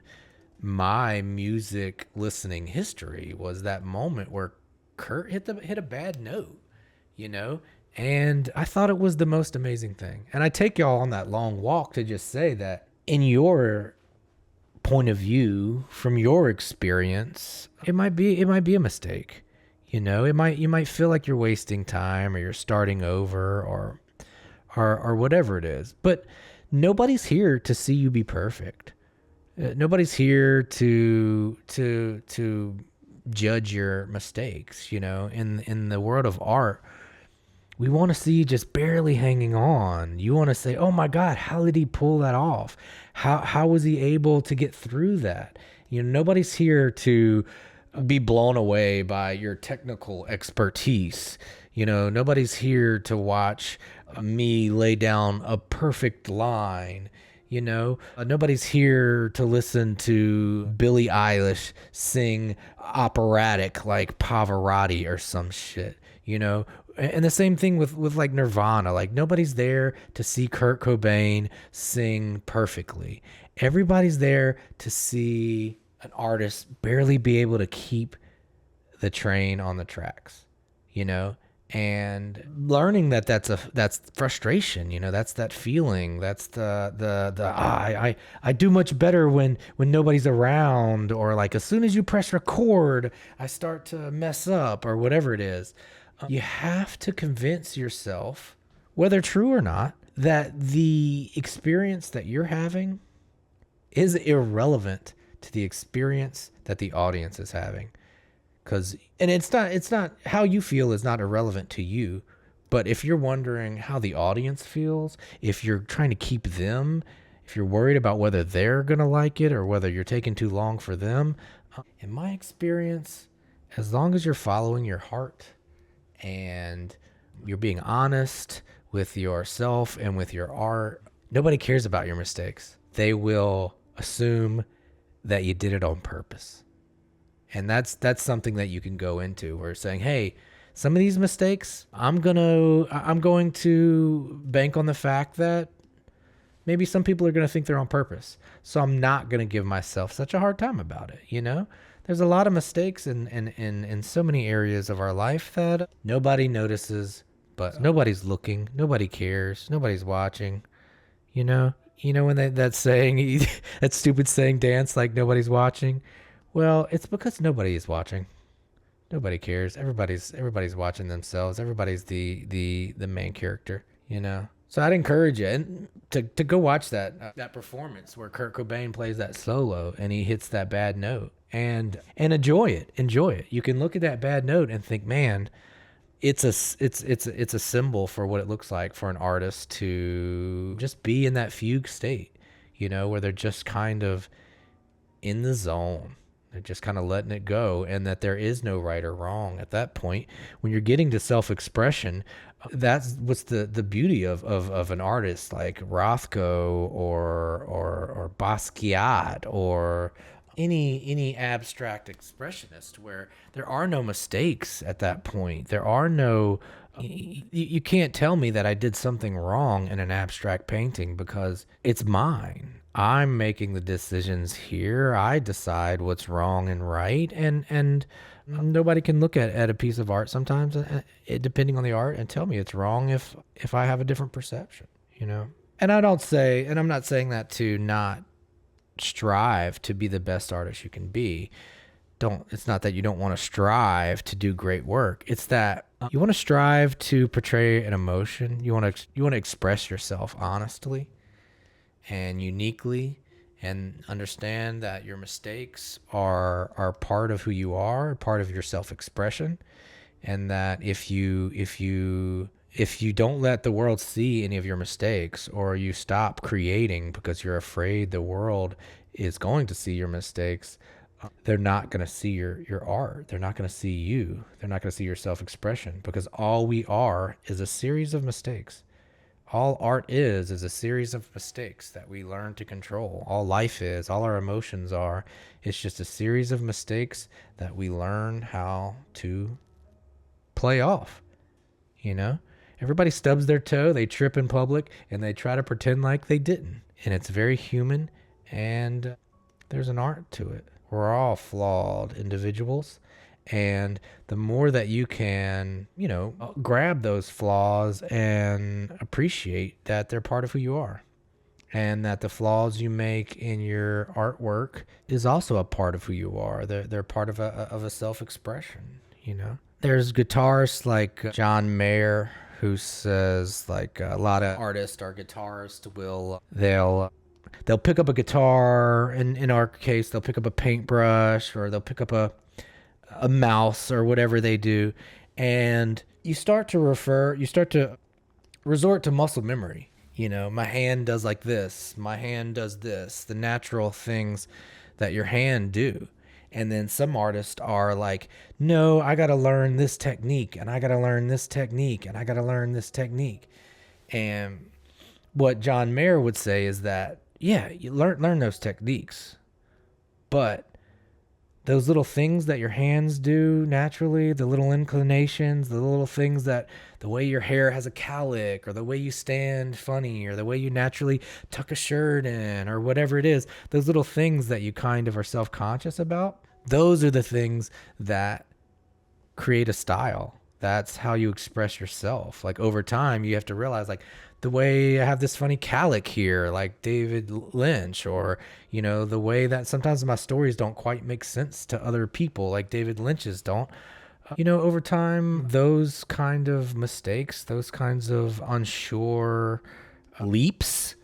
my music listening history was that moment where Kurt hit a bad note, you know? And I thought it was the most amazing thing. And I take y'all on that long walk to just say that in your point of view, from your experience, it might be a mistake. You know, you might feel like you're wasting time or you're starting over or whatever it is. But nobody's here to see you be perfect. Nobody's here to judge your mistakes. You know, in the world of art, we want to see you just barely hanging on. You want to say, "Oh my God, how did he pull that off? How was he able to get through that?" You know, nobody's here to be blown away by your technical expertise. You know, nobody's here to watch me lay down a perfect line. You know, nobody's here to listen to Billie Eilish sing operatic like Pavarotti or some shit, you know. And the same thing with like Nirvana. Like, nobody's there to see Kurt Cobain sing perfectly. Everybody's there to see an artist barely be able to keep the train on the tracks, you know, and learning that's frustration, you know, that's that feeling, that's I do much better when nobody's around, or like as soon as you press record, I start to mess up or whatever it is. You have to convince yourself, whether true or not, that the experience that you're having is irrelevant to the experience that the audience is having. And it's not how you feel is not irrelevant to you, but if you're wondering how the audience feels, if you're trying to keep them, if you're worried about whether they're going to like it or whether you're taking too long for them, in my experience, as long as you're following your heart and you're being honest with yourself and with your art, nobody cares about your mistakes. They will assume that you did it on purpose. And that's something that you can go into where saying, hey, some of these mistakes, I'm going to bank on the fact that maybe some people are going to think they're on purpose. So I'm not going to give myself such a hard time about it. There's a lot of mistakes in so many areas of our life that nobody notices, but nobody's looking, nobody cares, nobody's watching. When that saying, that stupid saying, dance like nobody's watching. Well, it's because nobody is watching. Nobody cares. Everybody's watching themselves. Everybody's the main character, So I'd encourage you to go watch that performance where Kurt Cobain plays that solo and he hits that bad note and enjoy it. Enjoy it. You can look at that bad note and think, man, it's a symbol for what it looks like for an artist to just be in that fugue state, where they're just kind of in the zone. They're just kind of letting it go, and that there is no right or wrong at that point. When you're getting to self-expression, that's what's the beauty of an artist like Rothko or Basquiat or any abstract expressionist, where there are no mistakes at that point. There are no you can't tell me that I did something wrong in an abstract painting because it's mine. I'm making the decisions here. I decide what's wrong and right, and nobody can look at a piece of art sometimes, depending on the art, and tell me it's wrong if I have a different perception, And I'm not saying that to not strive to be the best artist you can be. It's not that you don't want to strive to do great work. It's that you want to strive to portray an emotion. You want to express yourself honestly and uniquely, and understand that your mistakes are part of who you are, part of your self-expression, and that if you don't let the world see any of your mistakes, or you stop creating because you're afraid the world is going to see your mistakes, they're not going to see your art. They're not going to see you. They're not going to see your self-expression, because all we are is a series of mistakes. All art is a series of mistakes that we learn to control. All life is, all our emotions are, it's just a series of mistakes that we learn how to play off. Everybody stubs their toe, they trip in public, and they try to pretend like they didn't. And it's very human, and there's an art to it. We're all flawed individuals. And the more that you can, grab those flaws and appreciate that they're part of who you are, and that the flaws you make in your artwork is also a part of who you are. They're part of a self-expression, There's guitarists like John Mayer who says, like, a lot of artists or guitarists they'll pick up a guitar, and in our case, they'll pick up a paintbrush, or they'll pick up a mouse or whatever they do, and you start to resort to muscle memory. My hand does like this, my hand does this, the natural things that your hand do. And then some artists are like, no, I got to learn this technique, and I got to learn this technique, and I got to learn this technique. And what John Mayer would say is that, yeah, you learn those techniques, but those little things that your hands do naturally, the little inclinations, the little things that the way your hair has a cowlick, or the way you stand funny, or the way you naturally tuck a shirt in, or whatever it is, those little things that you kind of are self-conscious about, those are the things that create a style. That's how you express yourself. Like, over time, you have to realize, like, the way I have this funny cowlick here, like David Lynch, or, the way that sometimes my stories don't quite make sense to other people, like David Lynch's don't. Over time, those kind of mistakes, those kinds of unsure leaps,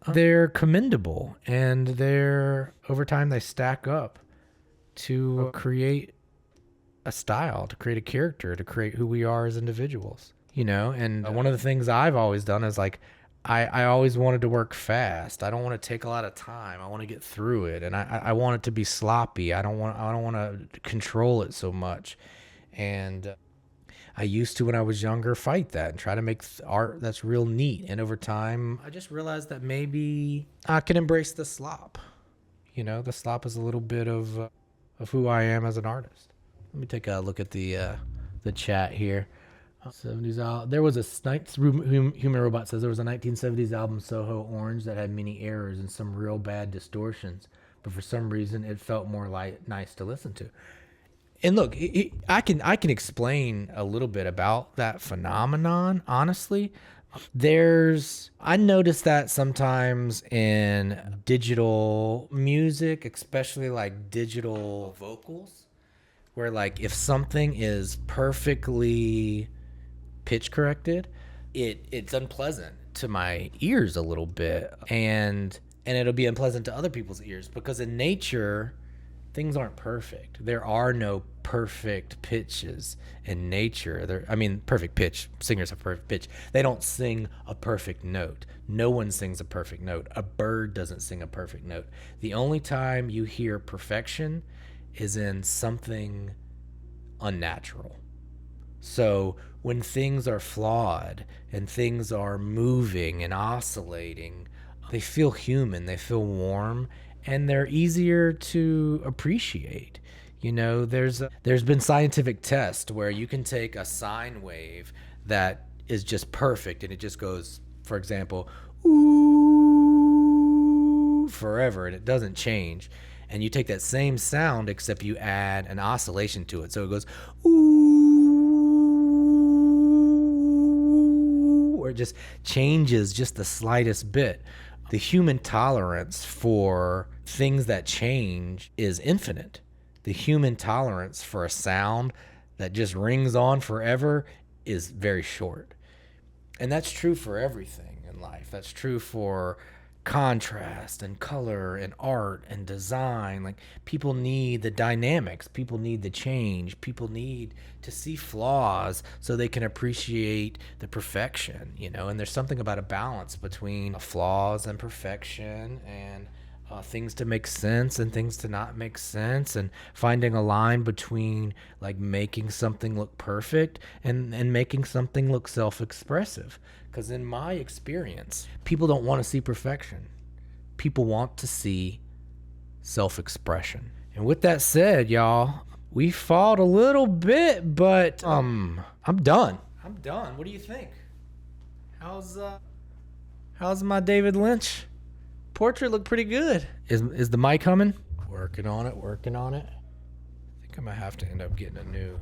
they're commendable, and over time they stack up to create a style, to create a character, to create who we are as individuals. And one of the things I've always done is like, I always wanted to work fast. I don't want to take a lot of time. I want to get through it, and I want it to be sloppy. I don't want to control it so much. And I used to, when I was younger, fight that and try to make art that's real neat. And over time, I just realized that maybe I can embrace the slop. The slop is a little bit of who I am as an artist. Let me take a look at the chat here. 70s album. There was Human Robot says there was a 1970s album, Soho Orange, that had many errors and some real bad distortions, but for some reason it felt more nice to listen to. And look, I can explain a little bit about that phenomenon. Honestly, I notice that sometimes in digital music, especially like digital vocals, where like if something is perfectly pitch corrected, it's unpleasant to my ears a little bit, and it'll be unpleasant to other people's ears, because in nature things aren't perfect. There are no perfect pitches in nature. Perfect pitch. Singers have perfect pitch. They don't sing a perfect note. No one sings a perfect note. A bird doesn't sing a perfect note. The only time you hear perfection is in something unnatural. So when things are flawed and things are moving and oscillating, they feel human, they feel warm, and they're easier to appreciate. There's been scientific tests where you can take a sine wave that is just perfect and it just goes, for example, ooh, forever, and it doesn't change. And you take that same sound, except you add an oscillation to it. So it goes ooh, or it just changes just the slightest bit. The human tolerance for things that change is infinite. The human tolerance for a sound that just rings on forever is very short. And that's true for everything in life. That's true for contrast and color and art and design. Like, people need the dynamics, people need the change, people need to see flaws so they can appreciate the perfection, and there's something about a balance between flaws and perfection, and things to make sense and things to not make sense, and finding a line between like making something look perfect and making something look self-expressive. Because in my experience, people don't want to see perfection. People want to see self-expression. And with that said, y'all, we fought a little bit, but I'm done. What do you think? How's my David Lynch portrait? Look pretty good. Is the mic coming? Working on it. I think I might have to end up getting a new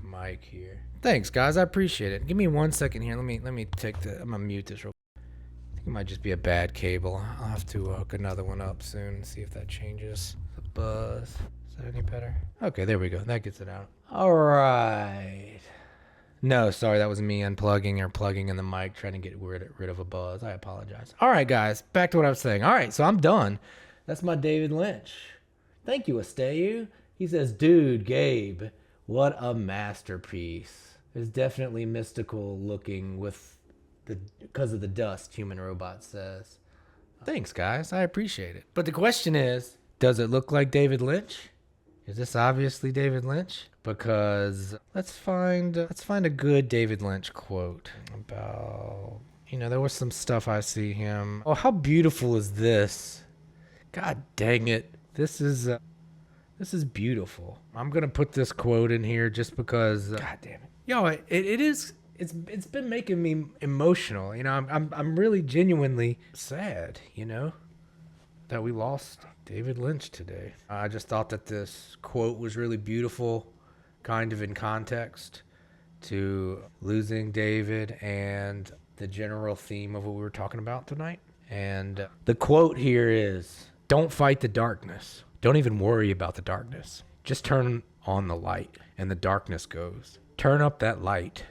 mic here. Thanks, guys. I appreciate it. Give me 1 second here. Let me take I'm gonna mute this real quick. I think it might just be a bad cable. I'll have to hook another one up soon and see if that changes the buzz. Is that any better? Okay, there we go. That gets it out. All right. No, sorry, that was me unplugging or plugging in the mic, trying to get rid of a buzz. I apologize. All right, guys, back to what I was saying. All right, so I'm done. That's my David Lynch. Thank you, Esteu. He says, dude, Gabe, what a masterpiece. It's definitely mystical looking because of the dust, Human Robot says. Thanks, guys. I appreciate it. But the question is, does it look like David Lynch? Is this obviously David Lynch? Because let's find a good David Lynch quote about, there was some stuff I see him. Oh, how beautiful is this? God dang it. This is beautiful. I'm going to put this quote in here just because, God damn it. Yo, it's been making me emotional. I'm really genuinely sad, that we lost David Lynch today. I just thought that this quote was really beautiful, kind of in context to losing David and the general theme of what we were talking about tonight. And the quote here is, don't fight the darkness. Don't even worry about the darkness. Just turn on the light and the darkness goes. Turn up that light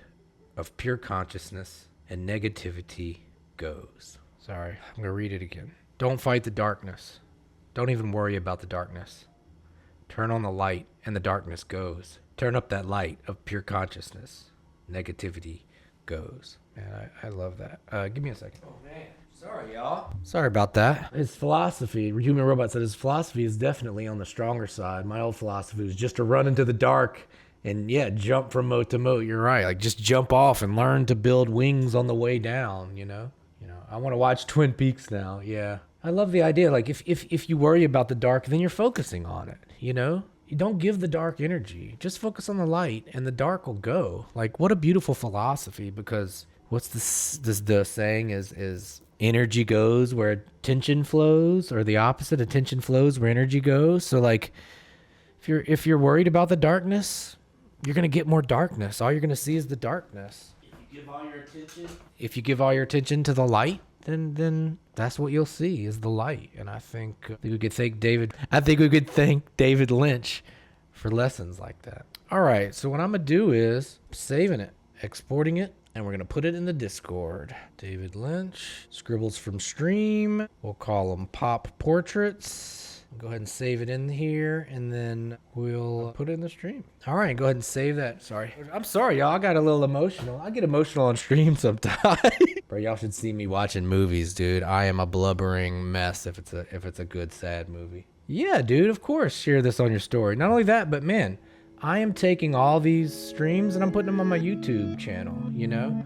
of pure consciousness and negativity goes. Sorry, I'm going to read it again. Don't fight the darkness. Don't even worry about the darkness. Turn on the light and the darkness goes. Turn up that light of pure consciousness. Negativity goes. Man, I love that. Give me a second. Oh, man. Sorry, y'all. Sorry about that. His philosophy, Human Robot said his philosophy is definitely on the stronger side. My old philosophy was just to run into the dark and, yeah, jump from moat to moat. You're right. Like, just jump off and learn to build wings on the way down, you know? I want to watch Twin Peaks now. Yeah. I love the idea. Like, if you worry about the dark, then you're focusing on it, you know? You don't give the dark energy. Just focus on the light and the dark will go. Like, what a beautiful philosophy, because what's the saying is energy goes where attention flows, or the opposite, attention flows where energy goes. So like, if you're worried about the darkness, you're going to get more darkness. All you're going to see is the darkness. If you give all your attention to the light, then that's what you'll see is the light. And I think we could thank David Lynch for lessons like that. All right, so what I'm gonna do is saving it, exporting it, and we're gonna put it in the Discord. David Lynch, scribbles from stream. We'll call them pop portraits. Go ahead and save it in here, and then we'll put it in the stream. All right, go ahead and save that. Sorry. I'm sorry, y'all. I got a little emotional. I get emotional on stream sometimes. Bro, y'all should see me watching movies, dude. I am a blubbering mess if it's a good, sad movie. Yeah, dude, of course. Share this on your story. Not only that, but man, I am taking all these streams and I'm putting them on my YouTube channel, you know?